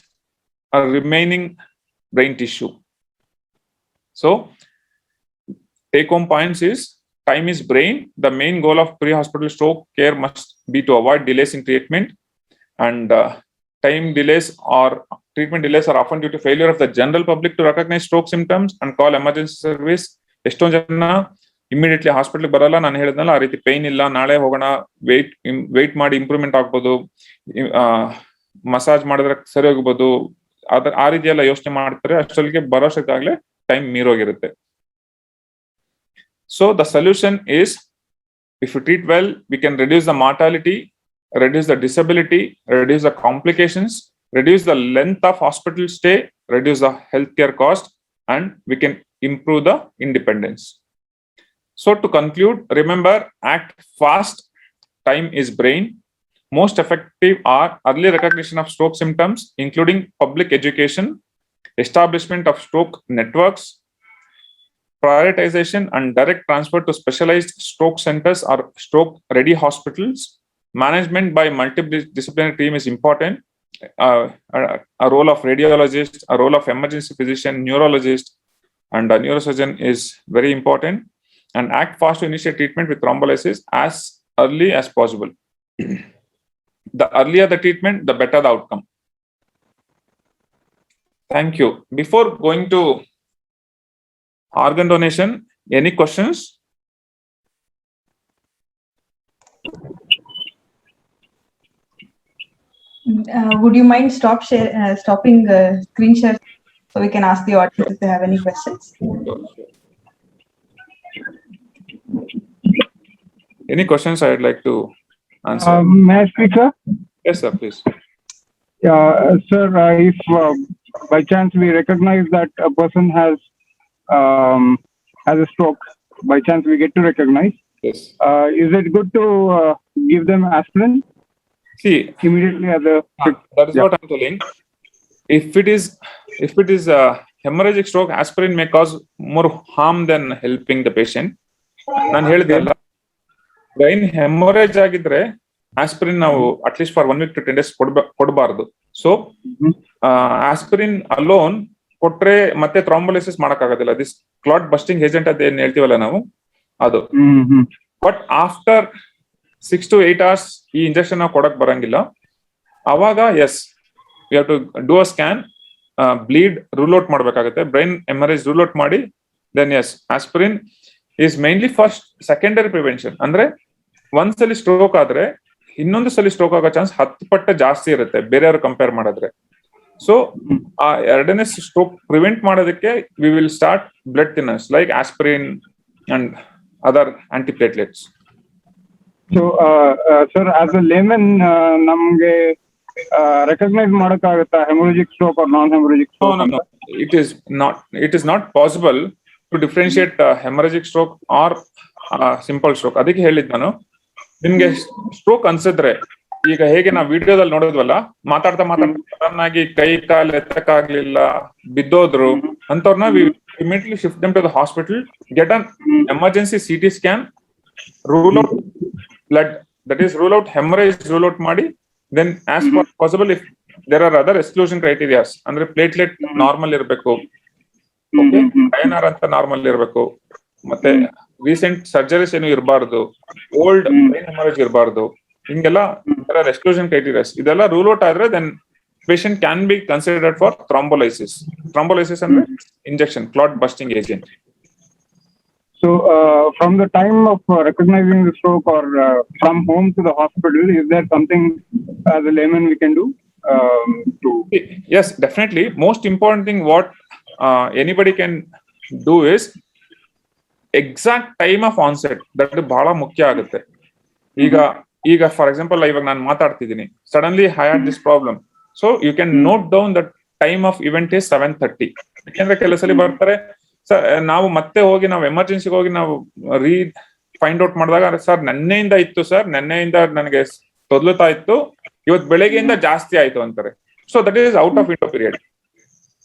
remaining brain tissue. So, take home points is, time is brain. The main goal of pre-hospital stroke care must be to avoid delays in treatment, and time delays or treatment delays are often due to failure of the general public to recognize stroke symptoms and call emergency service. ಎಷ್ಟೊಂದು ಜನ immediately hospital ಬರಲ್ಲ. ನಾನು ಹೇಳಿದ್ನಲ್ಲ, ಆ ರೀತಿ pine ಇಲ್ಲ, ನಾಳೆ ಹೋಗೋಣ, ವೇಟ್ ಮಾಡಿ ಇಂಪ್ರೂವ್ಮೆಂಟ್ ಆಗ್ಬೋದು, ಮಸಾಜ್ ಮಾಡಿದ್ರೆ ಸರಿ ಹೋಗ್ಬೋದು, ಆ ರೀತಿ ಎಲ್ಲ ಯೋಚನೆ ಮಾಡ್ತಾರೆ, ಅಷ್ಟೊತ್ತಿಗೆ ಬರೋಷ್ಟಕ್ಕಾಗ್ಲೇ ಟೈಮ್ ಮೀರೋಗಿರುತ್ತೆ. So the solution is, if you treat well, we can reduce the mortality, reduce the disability, reduce the complications, reduce the length of hospital stay, reduce the healthcare cost, and we can improve the independence. So to conclude, remember, act fast, time is brain. Most effective are early recognition of stroke symptoms, including public education, establishment of stroke networks, prioritization and direct transfer to specialized stroke centers or stroke ready hospitals. Management by multidisciplinary team is important. A role of radiologist, a role of emergency physician, neurologist, and a neurosurgeon is very important. And act fast to initiate treatment with thrombolysis as early as possible. The earlier the treatment, the better the outcome. Thank you. Before going to organ donation, any questions? Would you mind stopping screen share so we can ask the audience if they have any questions? Any questions I'd like to answer? May I speak, sir? Yes, sir, please. Sir, if by chance we recognize that a person has a stroke, by chance we get to recognize, Yes. Is it good to give them aspirin See, immediately at the? that is what I'm telling. If it is a hemorrhagic stroke, aspirin may cause more harm than helping the patient. ನಾನು ಹೇಳಿದೆ ಅಲ್ಲ, brain ಹೆಮೊರೇಜ್ ಆಗಿದ್ರೆ aspirin ನಾವು at least for 1 week to 10 days ಕೊಡಬಾರ್ದು. So aspirin alone ಕೊಟ್ರೆ ಮತ್ತೆ thrombolysis ಮಾಡಕ್ಕಾಗೋದಿಲ್ಲ. This clot busting agent ಅಂತ ಏನ್ ಹೇಳ್ತೀವಲ್ಲ ನಾವು, ಅದು. ಬಟ್ ಆಫ್ಟರ್ 6 to 8 hours ಈ ಇಂಜೆಕ್ಷನ್ ನಾವು ಕೊಡಕ್ ಬರಂಗಿಲ್ಲ. ಅವಾಗ yes, you have to do a scan, bleed rule out ಮಾಡ್ಬೇಕಾಗುತ್ತೆ, ಬ್ರೈನ್ ಹೆಮರೇಜ್ ರೂಲ್ ಔಟ್ ಮಾಡಿ, then yes, aspirin is mainly first secondary prevention. ಅಂದ್ರೆ ಒಂದ್ಸಲಿ ಸ್ಟ್ರೋಕ್ ಆದ್ರೆ ಇನ್ನೊಂದು ಸಲ ಸ್ಟ್ರೋಕ್ ಆಗೋ ಚಾನ್ಸ್ 10 ಪಟ್ಟು ಜಾಸ್ತಿ ಇರುತ್ತೆ ಬೇರೆಯವ್ರು ಕಂಪೇರ್ ಮಾಡಿದ್ರೆ. ಸೊ ಆ ಎರಡನೇ ಸ್ಟ್ರೋಕ್ ಪ್ರಿವೆಂಟ್ ಮಾಡೋದಕ್ಕೆ we will start blood thinners like aspirin and other antiplatelets. So sir, as a layman ನಮ್ಗೆ ರೆಕಗ್ನೈಸ್ ಮಾಡಕ್ಕಾಗತ್ತಾ haemorrhagic stroke or non haemorrhagic stroke? No. It is not possible to differentiate hemorrhagic stroke or simple stroke. ಅದಕ್ಕೆ ಹೇಳಿದ್ ನಾನು, ನಿಮ್ಗೆ stroke ಅನ್ಸಿದ್ರೆ, ಈಗ ಹೇಗೆ ನಾವು ವಿಡಿಯೋದಲ್ಲಿ ನೋಡಿದ್ವಲ್ಲ, ಮಾತಾಡ್ತಾ ಸಡನ್ ಆಗಿ ಕೈ ಕಾಲು ಎತ್ತಕ್ಕಾಗ್ಲಿಲ್ಲ, ಬಿದ್ದೋದ್ರು, ಅಂತವ್ರನ್ನ we immediately shift them to the hospital, get an emergency CT scan, rule out blood, that is rule out hemorrhage, rule out ಮಾಡಿ, then as possible if there are other exclusion criteria, ಅಂದ್ರೆ platelet normal ಇರಬೇಕು, INR ಅಂತ normal ಇರಬೇಕು, ಮತ್ತೆ recent surgeries ಏನು ಇರಬಾರ್ದು, old brain haemorrhage ಇರಬಾರ್ದು, ಹಿಂಗೆಲ್ಲ ಎಕ್ಸ್ಕ್ಲೂಷನ್ ಕ್ರೈಟೀರಿಯಾಸ್ ಇದೆಲ್ಲ ರೂಲ್ ಔಟ್ ಆದ್ರೆ then patient can be considered for thrombolysis. Thrombolysis ಅಂದ್ರೆ injection, clot busting agent. So from the time of recognizing the stroke or from home to the hospital, is there something as a layman we can do to? Yes, definitely. Most important thing what anybody can do is exact time of onset. That ಬಹಳ ಮುಖ್ಯ ಆಗುತ್ತೆ. ಈಗ for example ಇವಾಗ ನಾನು ಮಾತಾಡ್ತಿದ್ದೀನಿ, suddenly I had this problem, so you can note down that time of event is 7:30. ಯಾಕಂದ್ರೆ ಕೆಲವು ಸಲ ಬರ್ತಾರೆ ಸರ್, ನಾವು ಮತ್ತೆ ಹೋಗಿ ನಾವು ಎಮರ್ಜೆನ್ಸಿಗೆ ಹೋಗಿ ನಾವು ಫೈಂಡ್ ಔಟ್ ಮಾಡಿದಾಗ, ಸರ್ ನೆನ್ನೆಯಿಂದ ಇತ್ತು ಸರ್, ನೆನ್ನೆಯಿಂದ ನನಗೆ ತೊದಲುತ್ತಾ ಇತ್ತು, ಇವತ್ತು ಬೆಳಗ್ಗೆಯಿಂದ ಜಾಸ್ತಿ ಆಯ್ತು ಅಂತಾರೆ. So that is out of window period.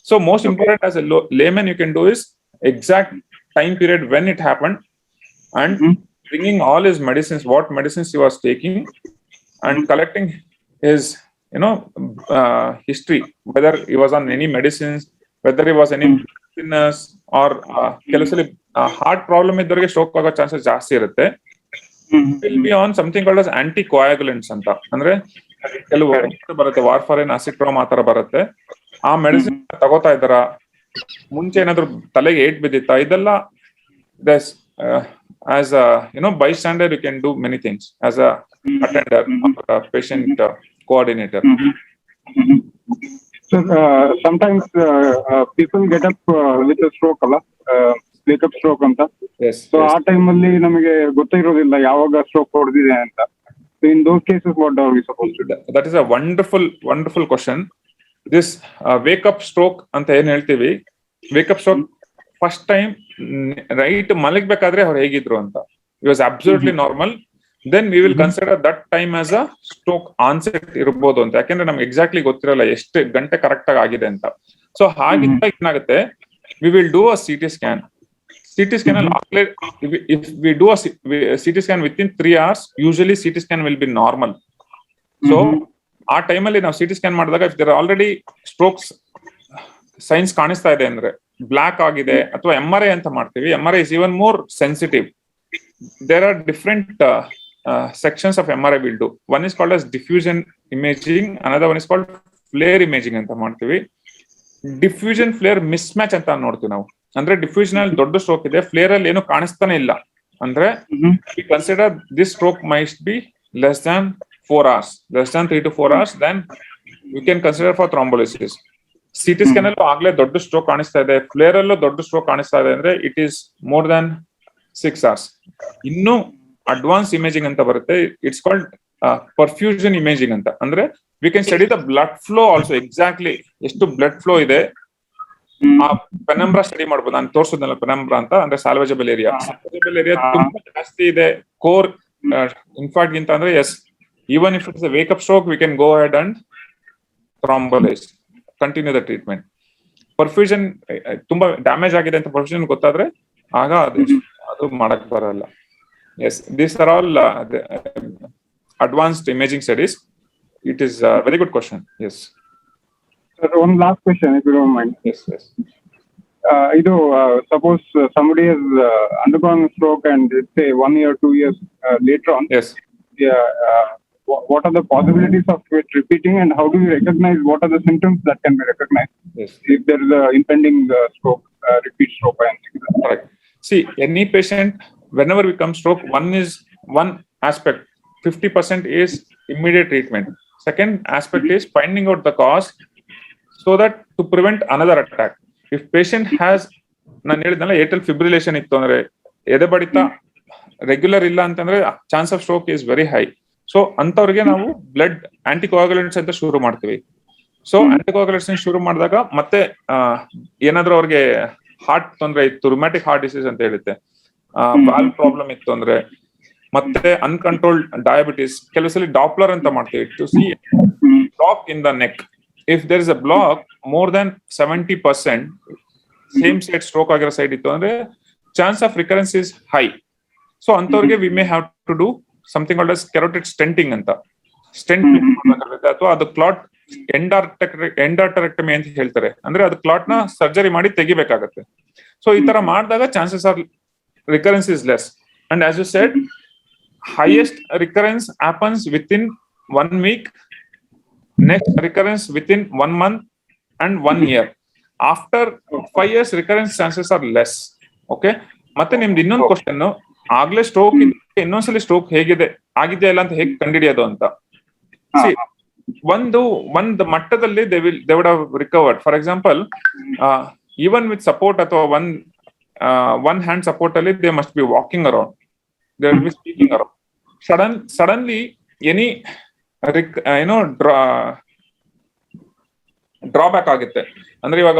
So most important as A layman you can do is exact time period when it happened and bringing all his medicines, what medicines he was taking, and collecting his history, whether he was on any medicines, whether he was any illness or ಕೆಲಸಲ್ಲಿ heart problem ಇದ್ದವರಿಗೆ stroke ಆಗೋ chances ಜಾಸ್ತಿ ಇರುತ್ತೆ. Will be on something called as anticoagulants ಅಂತ, ಅಂದ್ರೆ ಕೆಲವು ಬರುತ್ತೆ, ವಾರ್ಫರಿನ್, ಅಸಿಟ್ರೋಮ್ ಆ ತರ ಬರುತ್ತೆ. ಆ ಮೆಡಿಸಿನ್ ತಗೋತಾ ಇದ್ದಾರ, ಮುಂಚೆ ಏನಾದ್ರು ತಲೆಗೆ ಏಟ್ ಬಿದ್ದಿತ್ತಾ, ಇದೆಲ್ಲ as a bystander you can do many things as a attender or a patient coordinator. So sometimes people get up with a stroke, ಅಲ್ಲ wake up stroke ಅಂತ. Yes. So ಆ ಟೈಮಲ್ಲಿ ನಮಗೆ ಗೊತ್ತಿರೋದಿಲ್ಲ ಯಾವಾಗ ಸ್ಟ್ರೋಕ್ ಹೊಡೆದಿದೆ ಅಂತ. So in those cases, what are we supposed to do? That is a wonderful question. This wake up stroke ಅಂತ ಏನ್ ಹೇಳ್ತೀವಿ, wake up stroke first time right ಮಲಗಬೇಕಾದ್ರೆ ಅವ್ರು ಹೇಗಿದ್ರು ಅಂತ, it was absolutely normal. Then we will consider that time as a stroke onset ಇರ್ಬೋದು ಅಂತ, ಯಾಕೆಂದ್ರೆ ನಮ್ಗೆ ಎಕ್ಸಾಕ್ಟ್ಲಿ ಗೊತ್ತಿರಲ್ಲ ಎಷ್ಟು ಗಂಟೆ ಕರೆಕ್ಟ್ ಆಗಿ ಆಗಿದೆ ಅಂತ. ಸೊ ಹಾಗಿದ್ದಾಗ ಏನಾಗುತ್ತೆ, V will do a CT scan. CT scan if we do a CT scan within 3 hours, usually CT scan will be normal. So ಆ ಟೈಮಲ್ಲಿ ನಾವು CT scan ಮಾಡಿದಾಗ if there are already strokes science ಕಾಣಿಸ್ತಾ ಇದೆ ಅಂದ್ರೆ, block ಆಗಿದೆ ಅಥವಾ MRI ಅಂತ ಮಾಡ್ತೀವಿ. MRI is even more sensitive. There are different sections of MRI we'll do. One is called as diffusion imaging, another one is called flare imaging ಅಂತ ಮಾಡ್ತೀವಿ. Diffusion flare miss match ಅಂತ ನೋಡ್ತೀವಿ ನಾವು. ಅಂದ್ರೆ ಡಿಫ್ಯೂಷನ್ ಅಲ್ಲಿ ದೊಡ್ಡ ಸ್ಟ್ರೋಕ್ ಇದೆ, flare ಅಲ್ಲಿ ಏನು ಕಾಣಿಸ್ತಾನೆ ಇಲ್ಲ ಅಂದ್ರೆ we consider this stroke might be less than 4 hours, less than 3 to 4 hours, then we can consider for thrombolysis. CT scan ಅಲ್ಲೂ ಆಗ್ಲೇ ದೊಡ್ಡ ಸ್ಟ್ರೋಕ್ ಕಾಣಿಸ್ತಾ ಇದೆ, ಫ್ಲೇರ್ ಅಲ್ಲೂ ದೊಡ್ಡ ಸ್ಟ್ರೋಕ್ ಕಾಣಿಸ್ತಾ ಇದೆ ಅಂದ್ರೆ it is more than 6 hours. ಇನ್ನು ಅಡ್ವಾನ್ಸ್ ಇಮೇಜಿಂಗ್ ಅಂತ ಬರುತ್ತೆ, ಇಟ್ಸ್ ಕಾಲ್ಡ್ ಪರ್ಫ್ಯೂಷನ್ ಇಮೇಜಿಂಗ್ ಅಂತ. ಅಂದ್ರೆ we can study the blood flow also, exactly ಎಷ್ಟು ಬ್ಲಡ್ ಫ್ಲೋ ಇದೆ ಆ ಪೆನಂಬ್ರಾ ಸ್ಟಡಿ ಮಾಡ್ಬೋದು. ನಾನು ತೋರಿಸೋದಲ್ಲ ಪೆನಂಬ್ರಾ ಅಂತ, ಅಂದ್ರೆ ಸಾಲ್ವೇಜಬಲ್ ಏರಿಯಾ. ಸಾಲ್ವೇಜಬಲ್ ಏರಿಯಾ ತುಂಬಾ ಜಾಸ್ತಿ ಇದೆ ಕೋರ್ ಇನ್ಫಾರ್ಕ್ಟ್ ಗಿಂತ. ಅಂದ್ರೆ yes, even if it's a wake up stroke we can go ahead and thrombolyse, continue the treatment. Perfusion ತುಂಬಾ ಡ್ಯಾಮೇಜ್ ಆಗಿದೆ ಅಂತ ಪರ್ಫ್ಯೂಷನ್ ಗೊತ್ತಾದ್ರೆ ಆಗ ಅದು ಮಾಡಕ್ ಬರಲ್ಲ. Yes, these are all advanced imaging studies. It is a very good question. Yes. Sir, one last question, if you don't mind. Yes. Suppose somebody has undergone a stroke and let's say 1 year, 2 years later on. Yes. Yeah. What are the possibilities of it repeating, and how do you recognize what are the symptoms that can be recognized? Yes. If there is a impending stroke, repeat stroke, and correct. See, any patient, whenever we come stroke, one aspect. 50% is immediate treatment. Second aspect is finding out the cause so that to prevent another attack. If patient has, ನಾನು ಹೇಳಿದ್ನಲ್ಲ, ಏಟಲ್ fibrillation ಇತ್ತು ಅಂದ್ರೆ, ಎದೆ ಬಡಿತ regular ಇಲ್ಲ ಅಂತಂದ್ರೆ chance of stroke is very high. So ಅಂತವ್ರಿಗೆ ನಾವು ಬ್ಲಡ್ ಆಂಟಿಕೋಆಗುಲೆಂಟ್ಸ್ ಅಂತ ಶುರು ಮಾಡ್ತೀವಿ. ಸೊ ಆಂಟಿಕೋಆಗುಲೆಂಟ್ಸ್ ಶುರು ಮಾಡಿದಾಗ ಮತ್ತೆ ಏನಾದ್ರೂ ಅವ್ರಿಗೆ ಹಾರ್ಟ್ ತೊಂದರೆ ಇತ್ತು, ರುಮ್ಯಾಟಿಕ್ ಹಾರ್ಟ್ ಡಿಸೀಸ್ ಅಂತ ಹೇಳುತ್ತೆ, ವಾಲ್ವ್ ಪ್ರಾಬ್ಲಮ್ ಇತ್ತು ಅಂದ್ರೆ, ಮತ್ತೆ ಅನ್ಕಂಟ್ರೋಲ್ಡ್ ಡಯಾಬಿಟಿಸ್, ಕೆಲವು ಸಲ ಡಾಪ್ಲರ್ ಅಂತ ಮಾಡ್ತೀವಿ to see block in the neck. If there is a block more than 70% same side stroke ಆಗಿರೋ ಸೈಡ್ ಇತ್ತು ಅಂದ್ರೆ chance of recurrence is high. So ಅಂತವ್ರಿಗೆ we may have to do something called as carotid stenting ಅಂತ. Stent ಅಥವಾ ಅದು clot ಎಂಡಾರ್ಟರೆಕ್ಟಮಿ ಅಂತ ಹೇಳ್ತಾರೆ, ಅಂದ್ರೆ ಅದು ಕ್ಲಾಟ್ ನ ಸರ್ಜರಿ ಮಾಡಿ ತೆಗಿಬೇಕಾಗತ್ತೆ. ಸೊ ಈ ತರ ಮಾಡಿದಾಗ chances are recurrence is less. And as you said, highest recurrence happens within 1 week, next recurrence within 1 month and 1 year. After 5 years recurrence chances are less. Okay, ಮತ್ತೆ ನಿಮ್ದು ಇನ್ನೊಂದು ಕ್ವಶನ್, ಆಗ್ಲೇ stroke ಇನ್ನೊಂದ್ಸಲಿ stroke ಆಗಿದೆಯಾ ಇಲ್ಲ ಅಂತ ಹೇಗೆ ಕಂಡುಹಿಡಿಯೋದು ಅಂತ. ಒಂದು ಮಟ್ಟದಲ್ಲಿ they would have recovered. For example, even with support ಅಥವಾ one hand support ಅಲ್ಲಿ they must be walking around, they will be speaking around. Suddenly any drawback ಆಗುತ್ತೆ. ಅಂದ್ರೆ ಇವಾಗ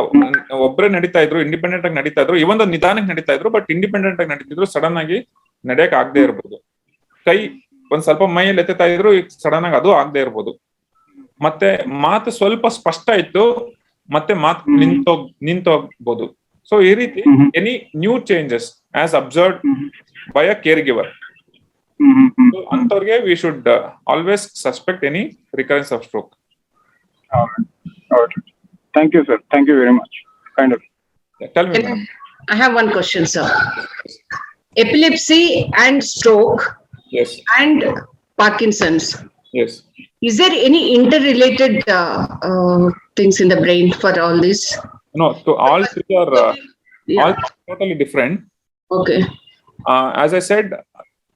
ಒಬ್ಬರೇ ನಡೀತಾ ಇದ್ರು, ಇಂಡಿಪೆಂಡೆಂಟ್ ಆಗಿ ನಡೀತಾ ಇದ್ರು, ಇವೊಂದು ನಿಧಾನಕ್ಕೆ ನಡೀತಾ ಇದ್ರು, ಬಟ್ ಇಂಡಿಪೆಂಡೆಂಟ್ ಆಗಿ ನಡೀತಿದ್ರು, ಸಡನ್ ಆಗಿ ನಡೆಯಕ್ ಆಗದೆ ಇರ್ಬೋದು. ಕೈ ಒಂದ್ ಸ್ವಲ್ಪ ಮೈಯಲ್ಲಿ ಎತ್ತುತ್ತಾ ಇದ್ರು, ಸಡನ್ ಆಗಿ ಅದು ಆಗದೆ ಇರ್ಬೋದು. ಮತ್ತೆ ಮಾತು ಸ್ವಲ್ಪ ಸ್ಪಷ್ಟ ಇತ್ತು, ಮತ್ತೆ ಮಾತು ನಿಂತೋಗ್ಬೋದು. ಸೊ ಈ ರೀತಿ any new changes as observed by a caregiver. ಅಂತವ್ರಿಗೆ we should always suspect any recurrence of stroke. All right. Thank you, sir. Thank you very much. Kind of. Yeah, tell me, madam. I have one question, sir. Epilepsy and stroke. Yes. And Parkinson's. Yes. Is there any interrelated things in the brain for all this? No, so all three are all totally different. Okay. As I said,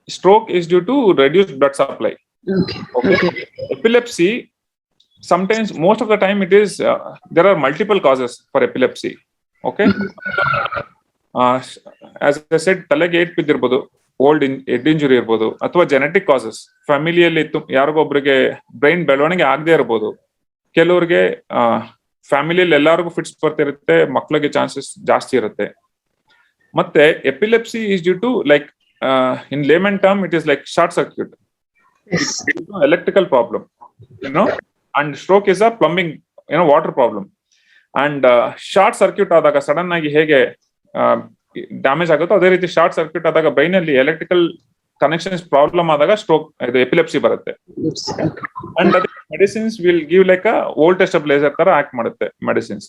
stroke is due to reduced blood supply. Okay. Epilepsy, sometimes, most of the time, it is there are multiple causes for epilepsy. Okay, as I said, ತಲೆಗೆ eight ಬಿದ್ದಿರ್ಬೋದು, old head injury ಇರ್ಬೋದು, ಅಥವಾ genetic causes, ಫ್ಯಾಮಿಲಿಯಲ್ಲಿ ಯಾರಿಗೊಬ್ರಿಗೆ brain ಬೆಳವಣಿಗೆ ಆಗದೆ ಇರ್ಬೋದು. ಕೆಲವ್ರಿಗೆ ಫ್ಯಾಮಿಲಿಯಲ್ಲಿ ಎಲ್ಲರಿಗೂ ಫಿಟ್ಸ್ ಬರ್ತಿರುತ್ತೆ, ಮಕ್ಳಿಗೆ ಚಾನ್ಸಸ್ ಜಾಸ್ತಿ ಇರುತ್ತೆ. ಮತ್ತೆ epilepsy is due to like in layman term it is like short circuit, electrical problem, and stroke is a plumbing, water problem. And short circuit ಆದಾಗ ಸಡನ್ ಆಗಿ ಹೇಗೆ ಡ್ಯಾಮೇಜ್ ಆಗುತ್ತೋ ಅದೇ ರೀತಿ ಶಾರ್ಟ್ ಸರ್ಕ್ಯೂಟ್ ಆದಾಗ ಬ್ರೈನ್ ಅಲ್ಲಿ ಎಲೆಕ್ಟ್ರಿಕಲ್ ಕನೆಕ್ಷನ್ಸ್ ಪ್ರಾಬ್ಲಮ್ ಆದಾಗ stroke, ಇದು ಎಪಿಲೆಪ್ಸಿ ಬರುತ್ತೆ. ಅಂಡ್ ಅದೇ medicines will give like a voltage stabiliser ತರ ಆಕ್ಟ್ ಮಾಡುತ್ತೆ medicines.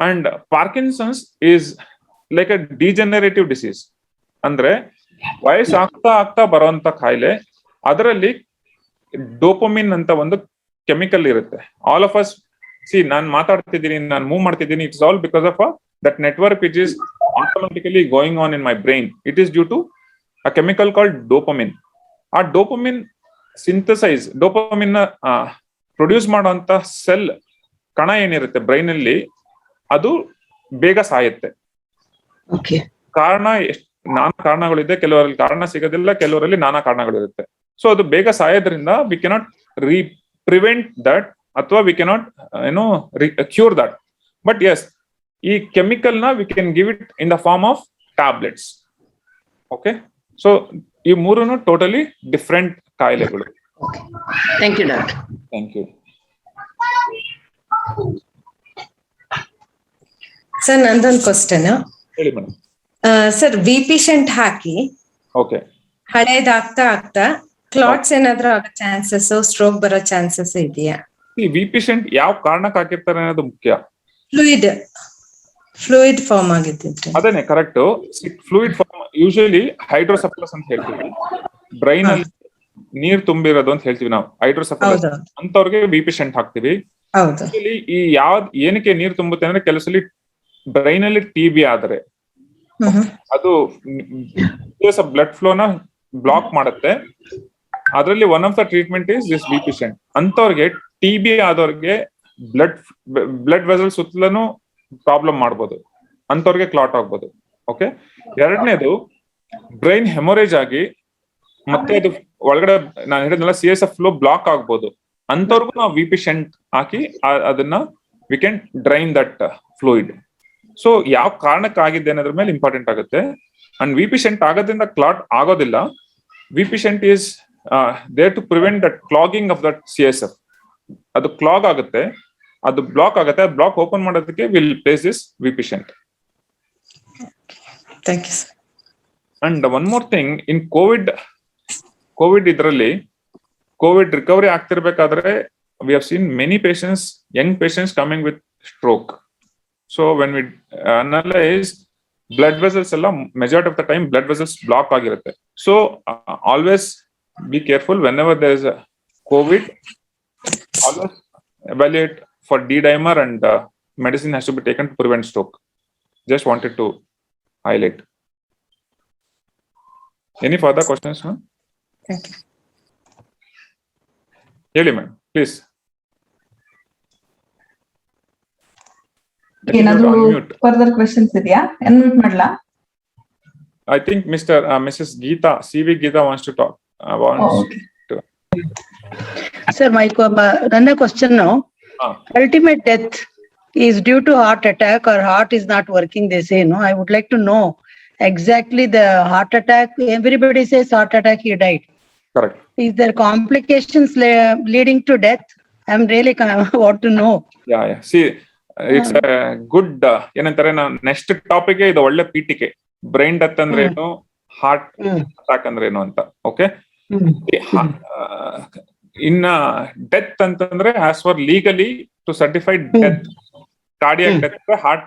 And Parkinson's is like a degenerative disease, ಅಂದ್ರೆ ವಯಸ್ಸು ಆಗ್ತಾ ಬರುವಂತ ಕಾಯಿಲೆ. ಅದರಲ್ಲಿ ಡೋಪಮಿನ್ ಅಂತ ಒಂದು ಕೆಮಿಕಲ್ ಇರುತ್ತೆ. ಆಲ್ ಆಫ್ ಅಸ್ ಸಿ, ನಾನು ಮಾತಾಡ್ತಿದ್ದೀನಿ, ನಾನು ಮೂವ್ ಮಾಡ್ತಿದ್ದೀನಿ, it's all because of that network which is automatically going on in my brain. It is due to a chemical called dopamine. ಆ ಡೋಪಮಿನ್ ಡೋಪಮಿನ್ ಪ್ರೊಡ್ಯೂಸ್ ಮಾಡುವಂತ cell ಕಣ ಏನಿರುತ್ತೆ brain ಅಲ್ಲಿ, ಅದು ಬೇಗ ಸಾಯುತ್ತೆ. ಕಾರಣ ನಾನಾ ಕಾರಣಗಳಿದೆ, ಕೆಲವರಲ್ಲಿ ಕಾರಣ ಸಿಗೋದಿಲ್ಲ, ಕೆಲವರಲ್ಲಿ ನಾನಾ ಕಾರಣಗಳಿರುತ್ತೆ. ಸೊ ಅದು ಬೇಗ ಸಾಯೋದ್ರಿಂದ ವಿ ಕೆನಾಟ್ ಪ್ರಿವೆಂಟ್ ದಟ್, ಅಥವಾ we cannot cure that. But yes, ಈ ಕೆಮಿಕಲ್ ನ we can give it in the form of tablets. Okay, so ಈ ಮೂರನ್ನು ಟೋಟಲಿ ಡಿಫ್ರೆಂಟ್ ಕಾಯಿಲೆಗಳು. Thank you doctor. Thank you sir. ನಂದೊಂದು ಕ್ವಶನ್ ಹೇಳಿ madam. Sir, we shunt ಹಾಕಿ okay, ಹಳೇದಾಗ್ತಾ clots ಏನಾದ್ರೂ ಆಗೋ ಚಾನ್ಸಸ್, ಸ್ಟ್ರೋಕ್ ಬರೋ ಚಾನ್ಸಸ್ ಇದೆಯಾ? ಈ ವಿ ಪೇಷಂಟ್ ಯಾವ ಕಾರಣಕ್ಕೆ ಹಾಕಿರ್ತಾರೆ ಅನ್ನೋದು ಮುಖ್ಯ. ಫ್ಲೂಯಿಡ್ ಫಾರ್ಮ್ ಆಗಿದ್ದಿದ್ರೆ ಅದೇನೆ ಕರೆಕ್ಟ್. ಫ್ಲೂಯಿಡ್ ಫಾರ್ಮ್ ಯೂಶಲಿ ಹೈಡ್ರೋಸೆಫಲಸ್ ಅಂತ ಹೇಳ್ತೀವಿ, ಬ್ರೈನ್ ಅಲ್ಲಿ ನೀರ್ ತುಂಬಿರೋದು ಅಂತ ಹೇಳ್ತೀವಿ ನಾವು, ಹೈಡ್ರೋಸೆಫಲಸ್ ಅಂತವ್ರಿಗೆ ವಿ ಪೇಷಂಟ್ ಹಾಕ್ತಿವಿ. ಈ ಏನಕ್ಕೆ ನೀರ್ ತುಂಬುತ್ತೆ ಅಂದ್ರೆ, ಕೆಲಸಲ್ಲಿ ಬ್ರೈನ್ ಅಲ್ಲಿ ಟಿಬಿ ಆದ್ರೆ ಅದು ಬ್ಲಡ್ ಫ್ಲೋನ ಬ್ಲಾಕ್ ಮಾಡುತ್ತೆ. ಅದರಲ್ಲಿ one of the treatment is this V patient. ಅಂತವ್ರಿಗೆ ಟಿಬಿ ಆದವ್ರಿಗೆ ಬ್ಲಡ್ ವೆಸಲ್ ಸುತ್ತಲೂ ಪ್ರಾಬ್ಲಮ್ ಮಾಡ್ಬೋದು, ಅಂತವ್ರಿಗೆ ಕ್ಲಾಟ್ ಆಗ್ಬೋದು. ಓಕೆ, ಎರಡನೇದು ಬ್ರೈನ್ ಹೆಮೊರೇಜ್ ಆಗಿ ಮತ್ತೆ ಅದು ಒಳಗಡೆ ನಾನು ಹೇಳಿದ್ನಲ್ಲ CSF ಫ್ಲೋ ಬ್ಲಾಕ್ ಆಗ್ಬೋದು. ಅಂತವ್ರಿಗೂ ನಾವು ವಿ ಪೇಷಂಟ್ ಹಾಕಿ ಅದನ್ನ we can drain that fluid. So ಯಾವ ಕಾರಣಕ್ಕೆ ಆಗಿದೆ ಅನ್ನೋದ್ರ ಮೇಲೆ ಇಂಪಾರ್ಟೆಂಟ್ ಆಗುತ್ತೆ. ಅಂಡ್ ವಿ ಪೇಷಂಟ್ ಆಗೋದ್ರಿಂದ ಕ್ಲಾಟ್ ಆಗೋದಿಲ್ಲ. V patient is there to prevent that clogging of that CSF. ಅದು ಕ್ಲಾಗ್ ಆಗುತ್ತೆ, ಅದು ಬ್ಲಾಕ್ ಆಗುತ್ತೆ. ಬ್ಲಾಕ್ ಓಪನ್ ಮಾಡೋದಕ್ಕೆ will place this V patient. Thank you sir. And one more thing, in Covid ಇದರಲ್ಲಿ Covid recovery ಆಗ್ತಿರ್ಬೇಕಾದ್ರೆ we have seen many patients, young patients coming with stroke. So when we analyse blood vessels ಎಲ್ಲ, majority of the time blood vessels block ಆಗಿರುತ್ತೆ. So always be careful whenever there is a COVID. Always evaluate for D-dimer, and medicine has to be taken to prevent stroke. Just wanted to highlight. Any further questions, ma'am? Thank you. Heli, ma'am, please. ಏನಾದ್ರು further questions ಇದೆಯಾ? Unmute ಮಾಡ್ಲಾ? I think Mrs. Geeta, CV Geeta wants to talk. Sir, ನನ್ನ question now, ultimate death is due to heart attack or heart is not working, they say, no? I would like to know exactly the heart attack. Everybody says heart attack, he died. Correct. Is there complications leading to death? I'm really want to know. Yeah. See, it's a good, ಏನಂತಾರೆ, next topic ಇದು ಒಳ್ಳೆ ಪೀಠಿಕೆ. Brain death ಅಂದ್ರೆ ಏನು, heart attack ಅಂದ್ರೆ ಏನು ಅಂತ. Okay, ಇನ್ನ ಡೆತ್ ಅಂತಂದ್ರೆ as far legally to certified death, cardiac death heart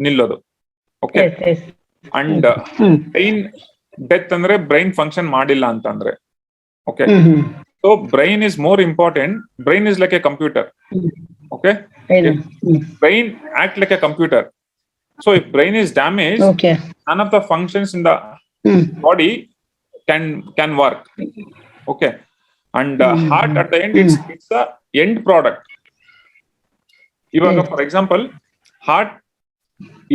ನಿಲ್ಲೋದು. ಓಕೆ, ಅಂಡ್ ಬ್ರೈನ್ ಡೆತ್ ಅಂದ್ರೆ ಬ್ರೈನ್ ಫಂಕ್ಷನ್ ಮಾಡಿಲ್ಲ ಅಂತಂದ್ರೆ. Okay, so brain is more important. Brain is like a computer. Okay, brain act like a computer. So if brain is damaged, none of the functions in the body can work. Okay, and heart at the end, it's the end product. ಇವಾಗ for example heart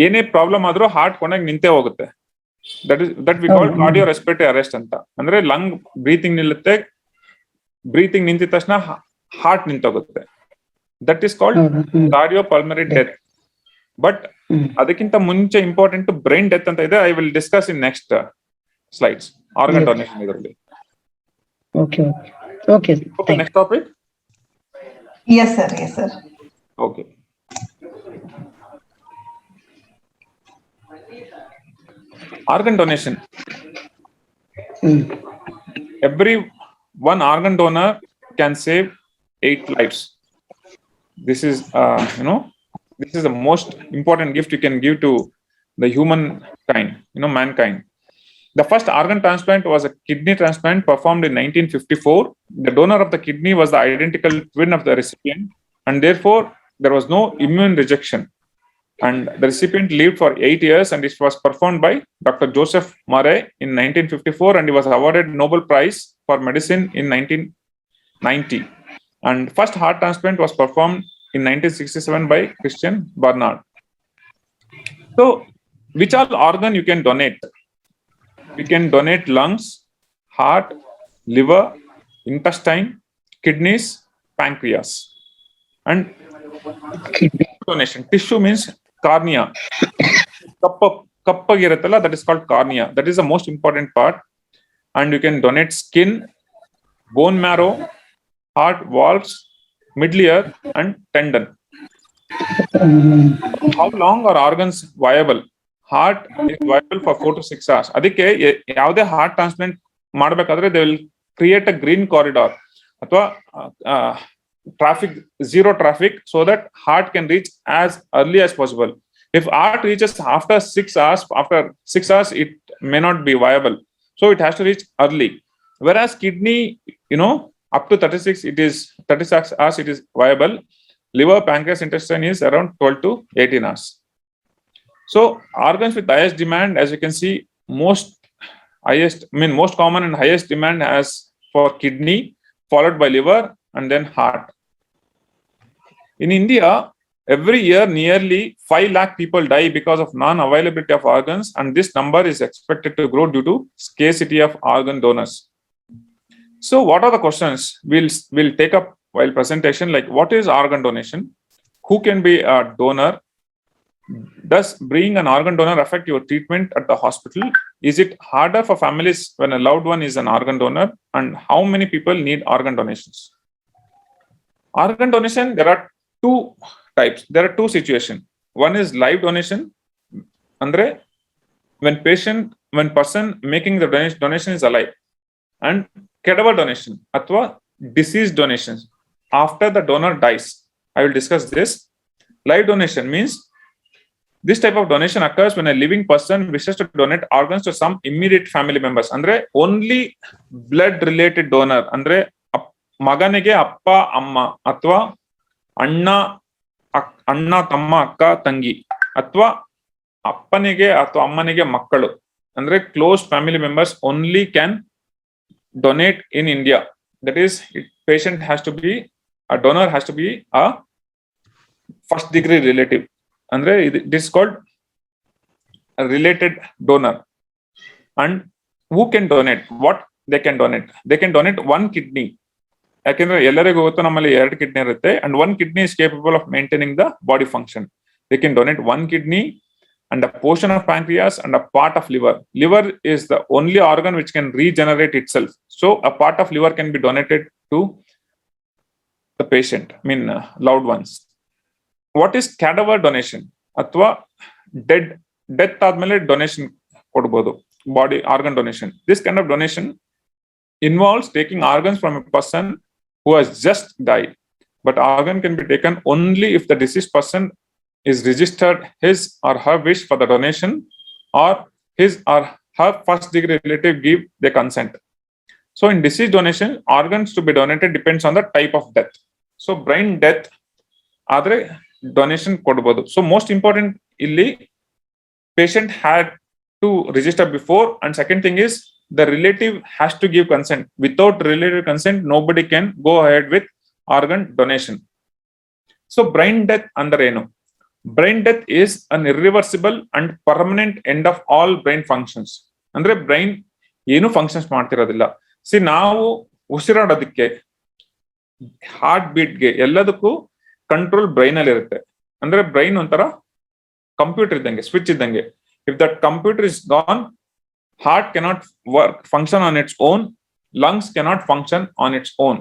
ಏನೇ problem ಆದ್ರೂ heart ಕೊನೆಗೆ ನಿಂತೇ ಹೋಗುತ್ತೆ. That we call cardio respiratory arrest ಅಂತ. ಅಂದ್ರೆ lung breathing ನಿಲ್ಲುತ್ತೆ, breathing ನಿಂತಿದ ತಕ್ಷಣ ಹಾರ್ಟ್ ನಿಂತೋಗುತ್ತೆ. That is called cardio pulmonary death. But ಅದಕ್ಕಿಂತ ಮುಂಚೆ ಇಂಪಾರ್ಟೆಂಟ್ ಬ್ರೈನ್ ಡೆತ್ ಅಂತ ಇದೆ. I will discuss in next slides. Organ donation ಇದರಲ್ಲಿ. Okay. Next topic. Yes, sir. Okay. Organ donation. Every one organ donor can save 8 lives. This is, this is the most important gift you can give to the humankind, mankind. The first organ transplant was a kidney transplant performed in 1954. The donor of the kidney was the identical twin of the recipient, and therefore there was no immune rejection. And the recipient lived for 8 years, and it was performed by Dr. Joseph Murray in 1954, and he was awarded Nobel Prize for Medicine in 1990. And first heart transplant was performed in 1967 by Christian Barnard. So, which all organ you can donate? We can donate lungs, heart, liver, intestine, kidneys, pancreas. And donation. Tissue means cornea. Kappagiratala, that is called cornea. That is the most important part. And you can donate skin, bone marrow, heart valves, middle ear, and tendon. How long are organs viable? Heart is viable for 4 to 6 hours. ಅದಕ್ಕೆ ಯಾವುದೇ heart transplant ಮಾಡಬೇಕಾದ್ರೆ they will create a green corridor ಅಥವಾ traffic, zero traffic, so that heart can reach as early as possible. If heart reaches after 6 hours, it may not be viable. So it has to reach early. Whereas kidney, up to 36 hours, it is viable. Liver, pancreas, intestine is around 12 to 18 hours. So organs with highest demand, as you can see, most common and highest demand as for kidney, followed by liver, and then heart. In India, every year nearly 5 lakh people die because of non-availability of organs, and this number is expected to grow due to scarcity of organ donors. So what are the questions we'll take up while presentation? Like, what is organ donation? Who can be a donor? Does being an organ donor affect your treatment at the hospital? Is it harder for families when a loved one is an organ donor? And how many people need organ donations? Organ donation, there are 2 types. There are 2 situations. One is live donation. Andre, when person making the donation is alive. And cadaver donation, athwa deceased donations, after the donor dies. I will discuss this. Live donation means this type of donation occurs when a living person wishes to donate organs to some immediate family members. Andre, only blood related donor. Andre, ಮಗನಿಗೆ ಅಪ್ಪ ಅಮ್ಮ ಅಥವಾ ಅಣ್ಣ ತಮ್ಮ ಅಕ್ಕ ತಂಗಿ ಅಥವಾ ಅಪ್ಪನಿಗೆ ಅಥವಾ ಅಮ್ಮನಿಗೆ ಮಕ್ಕಳು, ಅಂದ್ರೆ close family members only can donate in India. That is, patient has to be, a donor has to be a first degree relative. Andre, it is called a related donor. And who can donate? What they can donate? They can donate 1 kidney. ಯಾಕೆಂದ್ರೆ ಎಲ್ಲರಿಗೂ ಗೊತ್ತು ನಮ್ಮಲ್ಲಿ 2 kidney ಇರುತ್ತೆ, and 1 kidney is capable of maintaining the body function. They can donate 1 kidney and a portion of pancreas and a part of liver. Liver is the only organ which can regenerate itself. So a part of liver can be donated to the patient, loved ones. What is cadaver donation? Athwa death ಆದ್ಮೇಲೆ donation ಕೊಡಬಹುದು, body organ donation. This kind of donation involves taking organs from a person who has just died, but organ can be taken only if the deceased person is registered his or her wish for the donation, or his or her first degree relative give their consent. So in deceased donation, organs to be donated depends on the type of death. So brain death ಆದ್ರೆ donation ಕೊಡಬಹುದು. So most important ಇಲ್ಲಿ patient had to register before, and second thing is the relative has to give consent. Without relative consent, nobody can go ahead with organ donation. So brain death ಅಂದ್ರೆ ಏನು? Brain death is an irreversible and permanent end of all brain functions. ಅಂದ್ರೆ brain ಏನು functions ಮಾಡ್ತಿರೋದಿಲ್ಲ. ನಾವು ಉಸಿರಾಡೋದಕ್ಕೆ, heart ಬೀಟ್ಗೆ, ಎಲ್ಲದಕ್ಕೂ control brain ಅಲ್ಲಿ ಇರುತ್ತೆ. ಅಂದ್ರೆ brain ಒಂಥರ ಕಂಪ್ಯೂಟರ್ ಇದ್ದಂಗೆ, ಸ್ವಿಚ್ ಇದ್ದಂಗೆ. If that computer is gone, heart cannot function on its own, lungs cannot function on its own.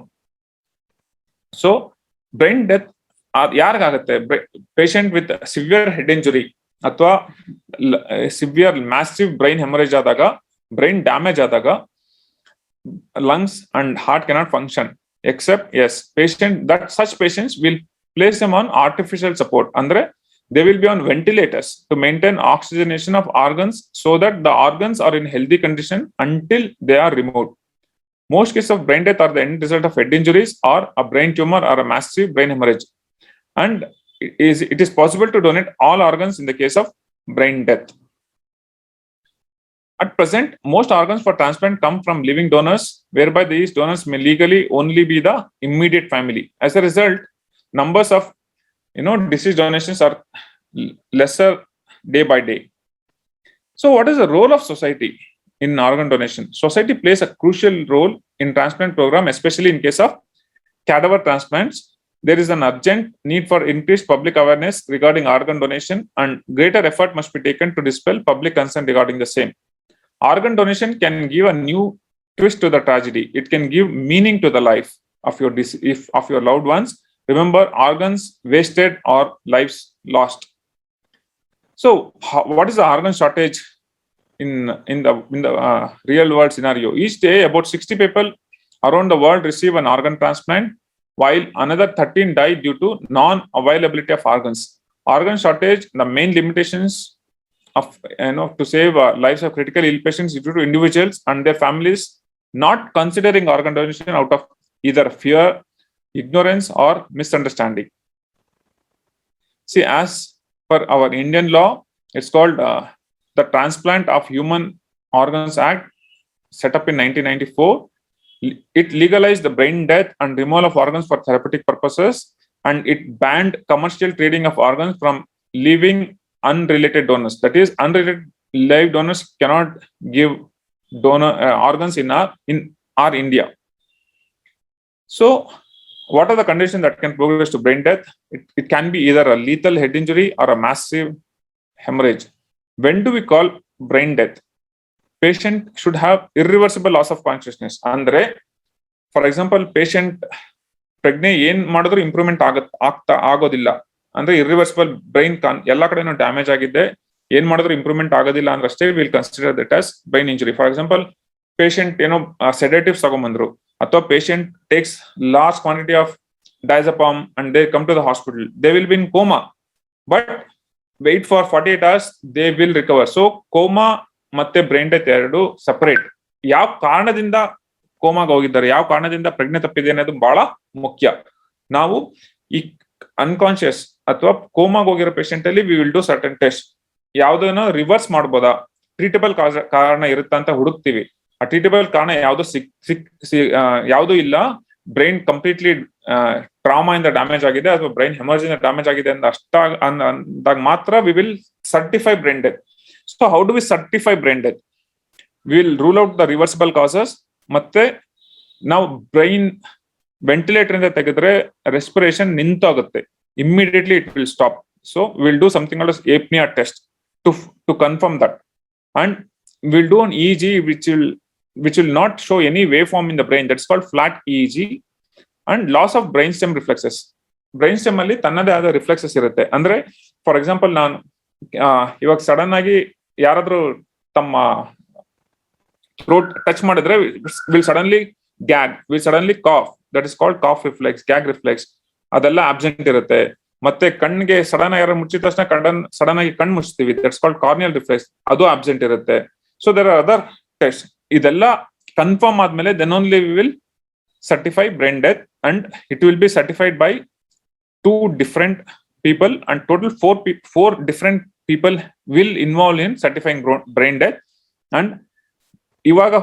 So brain death ಯಾರಿಗಾಗುತ್ತೆ? Patient with severe head injury ಅಥವಾ severe massive brain haemorrhage ಆದಾಗ, brain damage ಆದಾಗ lungs and heart cannot function except such patients will place them on artificial support. Andre they will be on ventilators to maintain oxygenation of organs so that the organs are in healthy condition until they are removed. Most cases of brain death are the end result of head injuries or a brain tumor or a massive brain hemorrhage. And it is possible to donate all organs in the case of brain death. At present, most organs for transplant come from living donors, whereby these donors may legally only be the immediate family. As a result, numbers of deceased donations are lesser day by day. So what is the role of society in organ donation? Society plays a crucial role in transplant program, especially in case of cadaver transplants. There is an urgent need for increased public awareness regarding organ donation, and greater effort must be taken to dispel public concern regarding the same. Organ donation can give a new twist to the tragedy. It can give meaning to the life of your loved ones. Remember, organs wasted or lives lost. So, what is the organ shortage in the real world scenario? Each day, about 60 people around the world receive an organ transplant, while another 13 die due to non-availability of organs. Organ shortage, the main limitations of to save lives of critically ill patients due to individuals and their families not considering organ donation out of either fear, ignorance or misunderstanding. See, as per our Indian law, it's called the Transplant of Human Organs Act, set up in 1994. It legalized the brain death and removal of organs for therapeutic purposes, and it banned commercial trading of organs from living unrelated donors. That is, unrelated live donors cannot give organs in our India. So what are the conditions that can progress to brain death? It can be either a lethal head injury or a massive hemorrhage. When do we call brain death? Patient should have irreversible loss of consciousness. Andre, for example, patient pregne ಏನ್ ಮಾಡಿದ್ರು improvement ಆಗೋದಿಲ್ಲ ಅಂದ್ರೆ irreversible brain ಎಲ್ಲಾ ಕಡೆನೂ damage ಆಗಿದೆ, ಏನ್ ಮಾಡಿದ್ರು improvement ಆಗೋದಿಲ್ಲ ಅಂದ್ರೆ ಅಷ್ಟೇ will consider that as brain injury. For example, patient sedatives ತಗೊಂಡ್ಬಂದ್ರು, ಅಥವಾ patient takes large quantity of diazepam and they come to the hospital, they will be in coma, but wait for 48 hours, they will recover. So coma ಮತ್ತೆ brain death ಎರಡು separate. ಯಾವ ಕಾರಣದಿಂದ ಕೋಮಾಗ ಹೋಗಿದ್ದಾರೆ, ಯಾವ ಕಾರಣದಿಂದ ಪ್ರಜ್ಞೆ ತಪ್ಪಿದೆ ಅನ್ನೋದು ಬಹಳ ಮುಖ್ಯ. ನಾವು ಈ ಅನ್ಕಾನ್ಶಿಯಸ್ ಅಥವಾ ಕೋಮಾಗ ಹೋಗಿರೋ ಪೇಷಂಟ್ ಅಲ್ಲಿ we will do certain test. ಯಾವ್ದನ್ನ ರಿವರ್ಸ್ ಮಾಡ್ಬೋದಾ, ಟ್ರೀಟಬಲ್ ಕಾರಣ ಇರುತ್ತಾ ಅಂತ ಹುಡುಕ್ತಿವಿ. ಆ ಟ್ರೀಟಬಲ್ ಕಾರಣ ಯಾವ್ದು ಇಲ್ಲ, ಬ್ರೈನ್ ಕಂಪ್ಲೀಟ್ಲಿ ಟ್ರಾಮಾ ಇಂದ ಡ್ಯಾಮೇಜ್ ಆಗಿದೆ ಅಥವಾ ಬ್ರೈನ್ ಹೆಮರೇಜ್ ಇಂದ ಡ್ಯಾಮೇಜ್ ಆಗಿದೆ ಅಂದಾಗ ಮಾತ್ರ we will certify brain death. So how do we certify brain death? We will rule out the reversible causes. ಮತ್ತೆ ನಾವು ಬ್ರೈನ್ ವೆಂಟಿಲೇಟರ್ ಇಂದ ತೆಗೆದ್ರೆ ರೆಸ್ಪಿರೇಷನ್ ನಿಂತೋಗುತ್ತೆ, immediately it will stop. So will do something called apnea test to confirm that, and we'll do an EEG which will not show any waveform in the brain. That's called flat EEG. And loss of brainstem reflexes. Brainstem ಅಲ್ಲಿ ತನ್ನದೇ ಆದ reflexes ಇರುತ್ತೆ. ಅಂದ್ರೆ for example, ನಾನು ಇವಾಗ sudden ಆಗಿ ಯಾರಾದ್ರೂ ತಮ್ಮ ಥ್ರೋಟ್ ಟಚ್ ಮಾಡಿದ್ರೆ will suddenly gag, will suddenly cough. That is called cough reflex, gag reflex. ಅದೆಲ್ಲ ಆಬ್ಸೆಂಟ್ ಇರುತ್ತೆ. ಮತ್ತೆ ಕಣ್ಣಿಗೆ ಸಡನ್ ಆಗಿ ಯಾರು ಮುಚ್ಚಿದ ತಕ್ಷಣ ಸಡನ್ ಆಗಿ ಕಣ್ಣು ಮುಚ್ತೀವಿ, ದಟ್ಸ್ ಕಾಲ್ಡ್ ಕಾರ್ನಿಯಲ್ ರಿಫ್ಲೆಕ್ಸ್, ಅದು ಆಬ್ಸೆಂಟ್ ಇರುತ್ತೆ. So there are other test. ಇದೆಲ್ಲ ಕನ್ಫರ್ಮ್ ಆದ್ಮೇಲೆ then only we will certify brain death, and it will be certified by 2 different people, and total 4 different people will involve in certifying brain death. And ivaga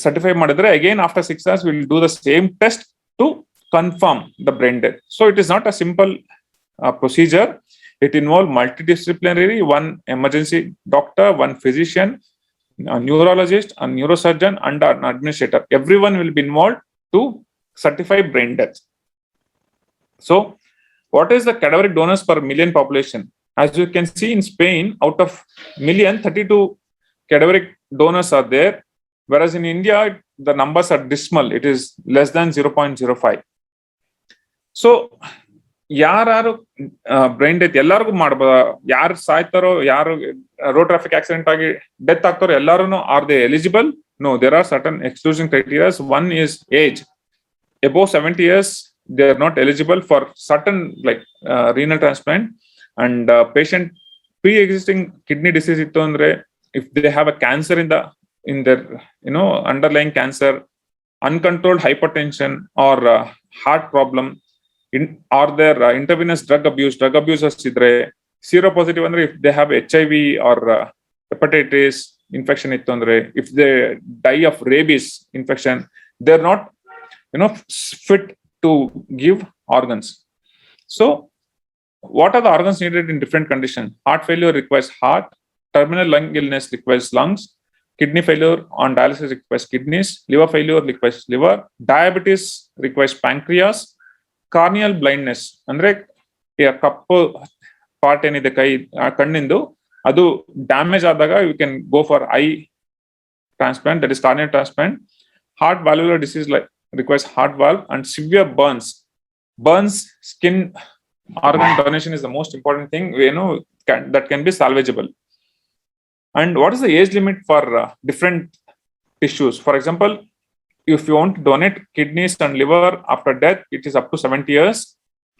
certify madidre, again after 6 hours we will do the same test to confirm the brain death. So it is not a simple procedure. It involves multidisciplinary, one emergency doctor, one physician, a neurologist, a neurosurgeon, and an administrator. Everyone will be involved to certify brain death. So, what is the cadaveric donors per million population? As you can see in Spain, out of million, 32 cadaveric donors are there, whereas in India, the numbers are dismal. It is less than 0.05. So, ಯಾರು brain death ಎಲ್ಲರಿಗೂ ಮಾಡಬಹುದು, ಯಾರು ಸಾಯ್ತಾರೋ, ಯಾರು road traffic accident ಆಗಿ death ಆಗ್ತಾರೋ ಎಲ್ಲರೂ are they eligible? No, there are certain exclusion criteria. One is age. Above 70 years, they are not eligible for certain like renal transplant. And patient pre-existing kidney disease ittu andre, if they have a cancer in their underlying cancer, uncontrolled hypertension or heart problem, or their intravenous drug abusers idre, seropositive andre, if they have HIV or hepatitis infection ittu andre, if they die of rabies infection, they're not fit to give organs. So what are the organs needed in different conditions? Heart failure requires heart, terminal lung illness requires lungs, kidney failure on dialysis requires kidneys, liver failure requires liver, diabetes requires pancreas, corneal blindness andre kappu part enide kai kannindu adu damage adaga you can go for eye transplant, that is corneal transplant. Heart valvular disease requires heart valve, and severe burns skin organ donation is the most important thing that can be salvageable. And what is the age limit for different tissues? For example, if you want to donate kidneys and liver after death, it is up to 70 years,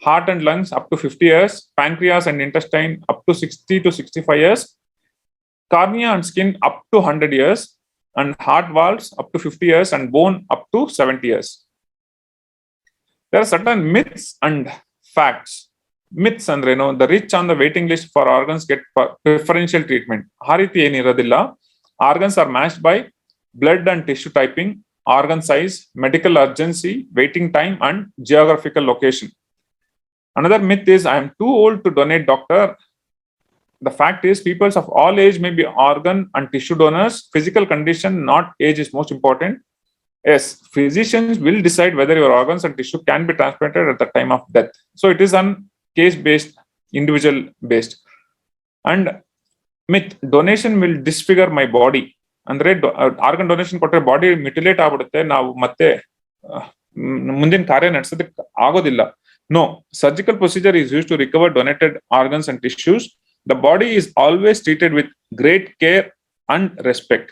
heart and lungs up to 50 years, pancreas and intestine up to 60 to 65 years, cornea and skin up to 100 years, and heart valves up to 50 years, and bone up to 70 years. There are certain myths and facts. Myths andre the rich on the waiting list for organs get preferential treatment. ಆ ರೀತಿ ಏನಿರೋದಿಲ್ಲ. Organs are matched by blood and tissue typing, organ size, medical urgency, waiting time, and geographical location. Another myth is I am too old to donate, doctor. The fact is people of all age may be organ and tissue donors. Physical condition, not age, is most important. Yes, physicians will decide whether your organs and tissue can be transplanted at the time of death. So it is on case-based, individual-based. And myth, donation will disfigure my body. ಅಂದ್ರೆ organ donation ಕೊಟ್ಟರೆ body ಮ್ಯುಟಿಲೇಟ್ ಆಗ್ಬಿಡುತ್ತೆ, ನಾವು ಮತ್ತೆ ಮುಂದಿನ ಕಾರ್ಯ ನಡೆಸೋದಕ್ಕೆ ಆಗೋದಿಲ್ಲ. No, surgical procedure is used to recover donated organs and tissues. The body is always treated with great care and respect.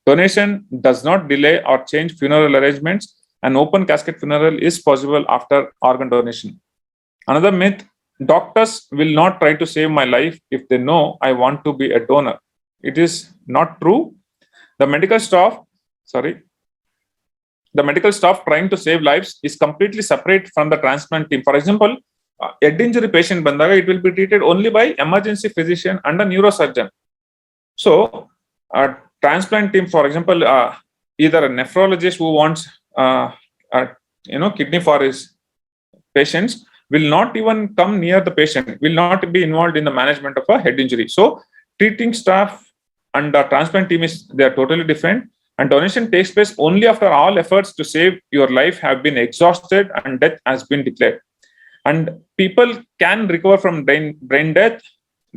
Donation does not delay or change funeral arrangements. An open casket funeral is possible after organ donation. Another myth, doctors will not try to save my life if they know I want to be a donor. It is not true. The medical staff trying to save lives is completely separate from the transplant team. For example, head injury patient bandaga, it will be treated only by emergency physician and a neurosurgeon. So a transplant team, for example, either a nephrologist who wants kidney for his patients will not even come near the patient, will not be involved in the management of a head injury. So treating staff and the transplant team they are totally different, and donation takes place only after all efforts to save your life have been exhausted and death has been declared. And people can recover from brain death.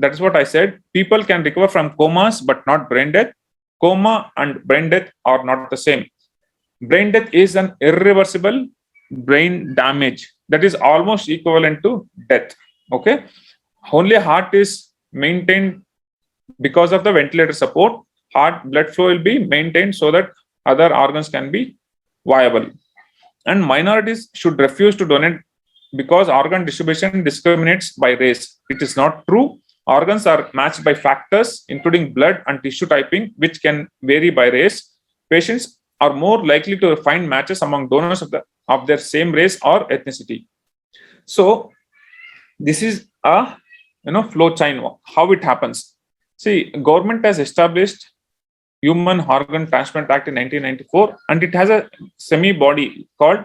That is what I said. People can recover from comas but not brain death. Coma and brain death are not the same. Brain death is an irreversible brain damage that is almost equivalent to death. Okay, only heart is maintained because of the ventilator support. Heart blood flow will be maintained so that other organs can be viable. And minorities should refuse to donate because organ distribution discriminates by race. It is not true. Organs are matched by factors including blood and tissue typing, which can vary by race. Patients are more likely to find matches among donors of their same race or ethnicity. So this is a flow chain, how it happens. See, government has established Human Organ Transplant Act in 1994, and it has a semi-body called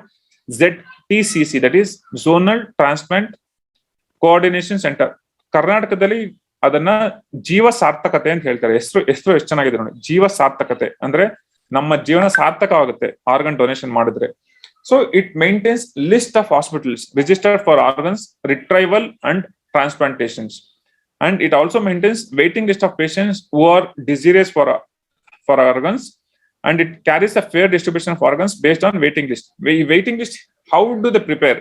ZTCC, that is Zonal Transplant coordination centre. ಕರ್ನಾಟಕದಲ್ಲಿ ಅದನ್ನ ಜೀವ ಸಾರ್ಥಕತೆ ಅಂತ ಹೇಳ್ತಾರೆ. ಎಷ್ಟು ಎಷ್ಟು ಚೆನ್ನಾಗಿದೆ ನೋಡಿ, ಜೀವ ಸಾರ್ಥಕತೆ ಅಂದ್ರೆ ನಮ್ಮ ಜೀವನ ಸಾರ್ಥಕವಾಗುತ್ತೆ ಆರ್ಗನ್ ಡೊನೇಷನ್ ಮಾಡಿದ್ರೆ. So it maintains list of hospitals registered for organs retrieval and transplantations, and it also maintains waiting list of patients who are desirous for organs, and it carries a fair distribution of organs based on waiting list. Waiting list, how do they prepare?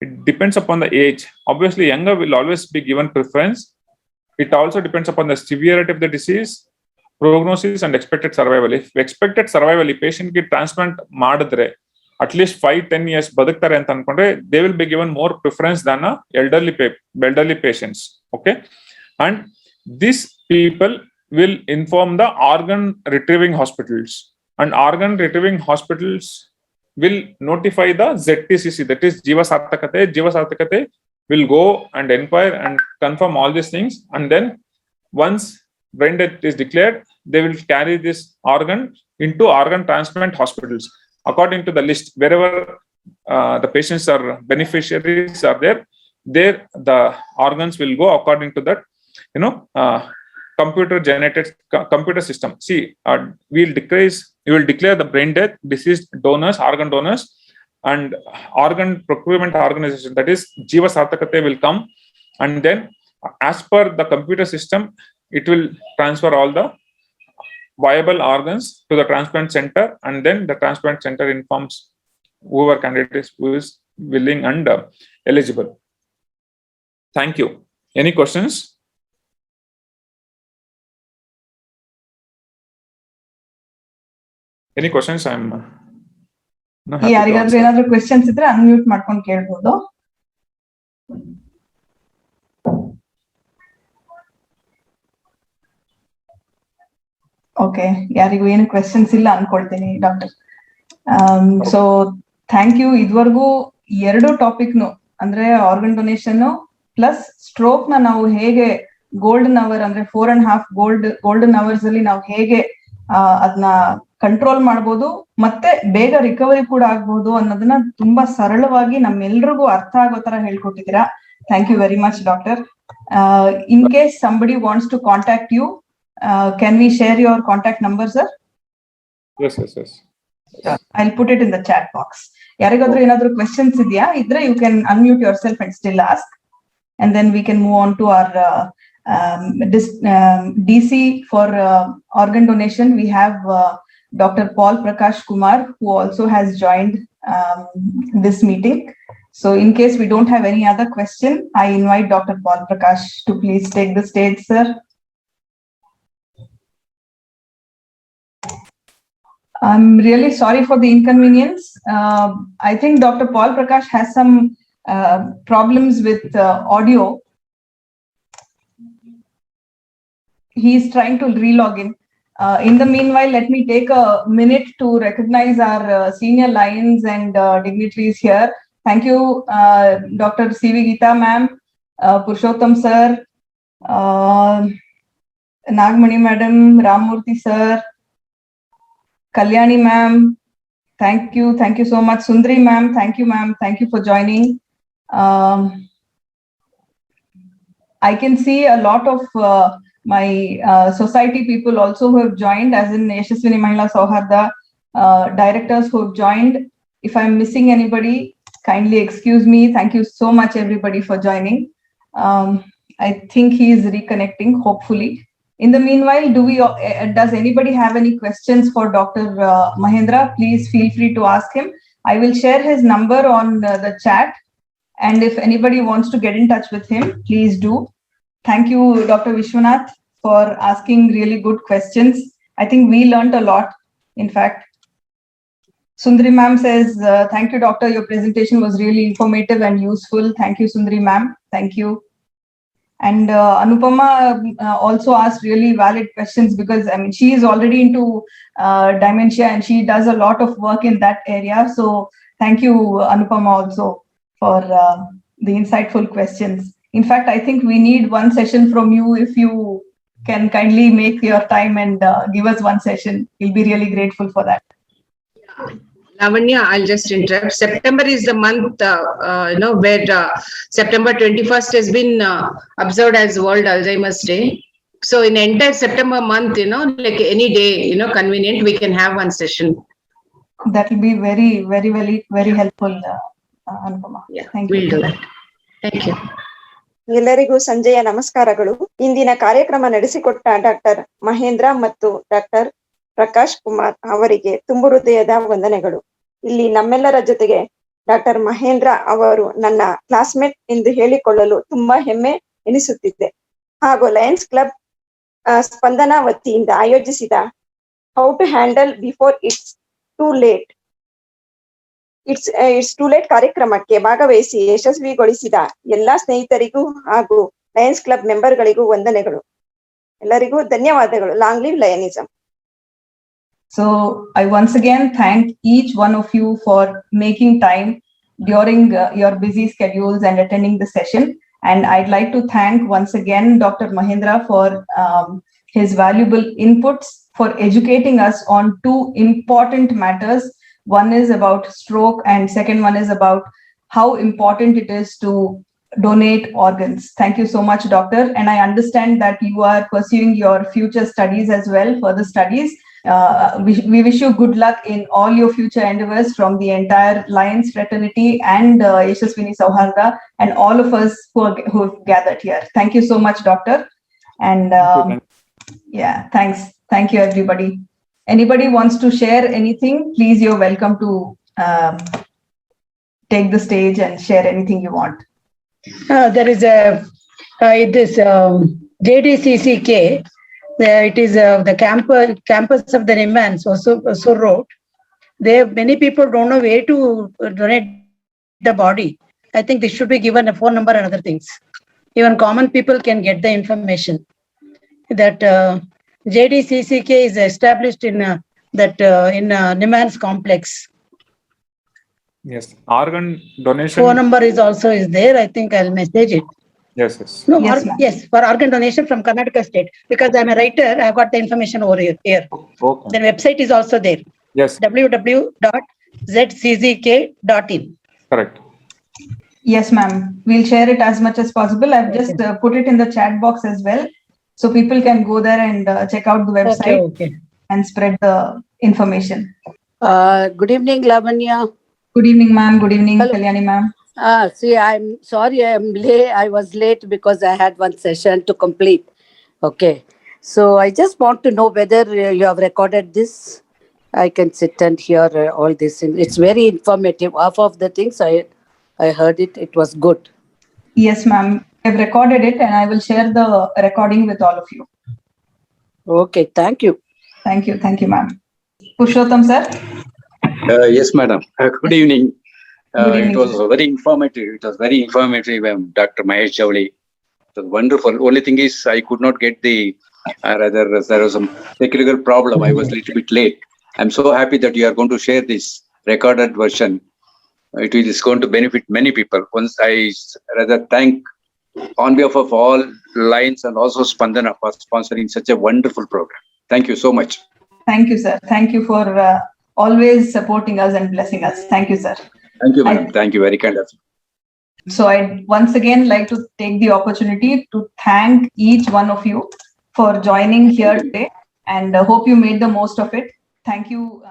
It depends upon the age. Obviously younger will always be given preference. It also depends upon the severity of the disease, prognosis and expected survival. If expected survival ಈ patient ಗೆ transplant ಮಾಡಿದ್ರೆ at least 5-10 years ಬದುಕ್ತಾರೆ ಅಂತ ಅನ್ಕೊಂಡ್ರೆ they will be given more preference than elderly patients. Okay, and these people will inform the organ retrieving hospitals, and organ retrieving hospitals will notify the ZTCC, that is Jiva Sarthakate. Jiva Sarthakate will go and inquire and confirm all these things, and then once brain death is declared, they will carry this organ into organ transplant hospitals according to the list. Wherever the patients are beneficiaries are there the organs will go according to that, computer generated computer system. See, you will declare the brain death, deceased donors, organ donors, and organ procurement organization, that is Jiva Sarthakate, will come, and then as per the computer system it will transfer all the viable organs to the transplant center, and then the transplant center informs whoever candidate is who is willing and eligible. Thank you. Any questions? Any questions? I'm not happy to ಯಾರಿಗಾದ್ರೂ answer. ಏನಾದ್ರೂ questions ಇದ್ರೆ unmute ಮಾಡ್ಕೊಂಡು ಕೇಳ್ಬೋದು. Okay, ಯಾರಿಗೂ ಏನು questions ಇಲ್ಲ ಅನ್ಕೊಳ್ತೀನಿ doctor. So thank you. ಇದುವರೆಗೂ 2 ಟಾಪಿಕ್ನು ಅಂದ್ರೆ ಆರ್ಗನ್ ಡೊನೇಷನ್ ಪ್ಲಸ್ ಸ್ಟ್ರೋಕ್ ನ ನಾವು ಹೇಗೆ ಗೋಲ್ಡನ್ ಅವರ್ ಅಂದ್ರೆ 4.5 ಗೋಲ್ಡನ್ ಅವರ್ಸ್ ಅಲ್ಲಿ ನಾವು ಹೇಗೆ ಅದನ್ನ ಕಂಟ್ರೋಲ್ ಮಾಡ್ಬೋದು ಮತ್ತೆ ಬೇಗ ರಿಕವರಿ ಕೂಡ ಆಗ್ಬಹುದು ಅನ್ನೋದನ್ನ ತುಂಬಾ ಸರಳವಾಗಿ ನಮ್ಮೆಲ್ರಿಗೂ ಅರ್ಥ ಆಗೋ ತರ ಹೇಳ್ಕೊಟ್ಟಿದ್ದೀರಾ. Thank you very much doctor. In case somebody wants to contact you, can we share your contact number, sir? Yes. I'll put it in the chat box. ಯಾರಿಗಾದ್ರೂ ಏನಾದ್ರೂ questions ಇದೆಯಾ ಇದ್ರೆ you can unmute yourself and still ask, and then we can move on to our DC for organ donation. We have Dr. Paul Prakash Kumar, who also has joined this meeting. So in case we don't have any other question, I invite Dr. Paul Prakash to please take the stage, sir. I'm really sorry for the inconvenience. I think Dr. Paul Prakash has some problems with audio. He is trying to relog in. In the meanwhile, let me take a minute to recognize our senior lions and dignitaries here. Thank you, Dr. C.V. Geeta ma'am, Purushottam sir, Nagmani madam, Ramurthy sir, Kalyani ma'am, thank you so much. Sundari ma'am, thank you ma'am, thank you for joining. I can see a lot of my society people also who have joined, as in Yashaswini Mahila Sauharda directors who have joined. If I'm missing anybody, kindly excuse me. Thank you so much everybody for joining. I think he is reconnecting, hopefully. In the meanwhile, does anybody have any questions for Dr. Mahendra? Please feel free to ask him. I will share his number on the chat, and if anybody wants to get in touch with him, please do. Thank you, Dr. Vishwanath, for asking really good questions. I think we learned a lot, in fact. Sundari ma'am says, thank you, doctor. Your presentation was really informative and useful. Thank you, Sundari ma'am. Thank you. And Anupama also asked really valid questions, because I mean, she is already into dementia and she does a lot of work in that area. So thank you, Anupama, also for the insightful questions. In fact, I think we need one session from you. If you can kindly make your time and give us one session, we'll be really grateful for that. Lavanya, I'll just interrupt. September is the month, where September 21st has been observed as World Alzheimer's Day. So in entire September month, like any day, convenient, we can have one session. That will be very, very, very, very helpful, Anupama. Yeah, Thank we'll you. do that. Thank you. ಎಲ್ಲರಿಗೂ ಸಂಜೆಯ ನಮಸ್ಕಾರಗಳು. ಇಂದಿನ ಕಾರ್ಯಕ್ರಮ ನಡೆಸಿಕೊಟ್ಟ doctor Mahendra ಮತ್ತು doctor Prakash Kumar ಅವರಿಗೆ ತುಂಬು ಹೃದಯದ ವಂದನೆಗಳು. ಇಲ್ಲಿ ನಮ್ಮೆಲ್ಲರ ಜೊತೆಗೆ ಡಾಕ್ಟರ್ ಮಹೇಂದ್ರ ಅವರು ನನ್ನ ಕ್ಲಾಸ್ಮೇಟ್ ಎಂದು ಹೇಳಿಕೊಳ್ಳಲು ತುಂಬಾ ಹೆಮ್ಮೆ ಎನಿಸುತ್ತಿದೆ. ಹಾಗೂ ಲಯನ್ಸ್ ಕ್ಲಬ್ ಸ್ಪಂದನ ವತಿಯಿಂದ ಆಯೋಜಿಸಿದ how to handle before it's too late it's too late ಕಾರ್ಯಕ್ರಮಕ್ಕೆ ಭಾಗವಹಿಸಿ ಯಶಸ್ವಿಗೊಳಿಸಿದ ಎಲ್ಲಾ ಸ್ನೇಹಿತರಿಗೂ ಹಾಗೂ ಲಯನ್ಸ್ ಕ್ಲಬ್ ಮೆಂಬರ್ಗಳಿಗೂ ವಂದನೆಗಳು. ಎಲ್ಲರಿಗೂ ಧನ್ಯವಾದಗಳು. Long live Lionism. So I once again thank each one of you for making time during your busy schedules and attending the session. And I'd like to thank once again Dr. Mahendra for his valuable inputs, for educating us on two important matters. One is about stroke and second one is about how important it is to donate organs. Thank you so much, doctor. And I understand that you are pursuing your future studies as well, further studies. We wish you good luck in all your future endeavors from the entire Lions fraternity and Yashaswini Sauharda and all of us who have gathered here. Thank you so much, doctor. And yeah, thanks. Thank you, everybody. Anybody wants to share anything, please, you're welcome to take the stage and share anything you want. There is this JDCCK. It is the campus of the Nimans also wrote. Many people don't know where to donate the body. I think they should be given a phone number and other things. Even common people can get the information. That JDCCK is established in Nimans complex. Yes, organ donation. Phone number is there. I think I'll message it. Yes. No, Yes, ma'am. yes, for organ donation from Karnataka state. Because I'm a writer, I've got the information over here. Okay. The website is also there. Yes, www.zczk.in. correct. Yes, ma'am. We'll share it as much as possible. I've just put it in the chat box as well. So people can go there and check out the website Okay. and spread the information. Good evening, Lavanya. Good evening, ma'am. Good evening, Hello. Kalyani, ma'am. See, I'm sorry I'm late. I was late because I had one session to complete. Okay. So I just want to know whether you have recorded this. I can sit and hear all this. It's very informative. Half of the things I heard it. It was good. Yes, ma'am. I've recorded it and I will share the recording with all of you. Okay. Thank you. Thank you. Thank you, ma'am. Purushottam, sir. Yes, madam. Good evening. Good evening, It was very informative. It was very informative, Dr. Mahesh Javli. It was wonderful. Only thing is, I could not get there was some technical problem. I was a little bit late. I'm so happy that you are going to share this recorded version. It is going to benefit many people. Once I rather thank on behalf of all Lions and also Spandana for sponsoring such a wonderful program. Thank you so much. Thank you, sir. Thank you for always supporting us and blessing us. Thank you, sir. Thank you, madam. Thank you. Very kind of you. So I'd once again like to take the opportunity to thank each one of you for joining here today and hope you made the most of it. Thank you.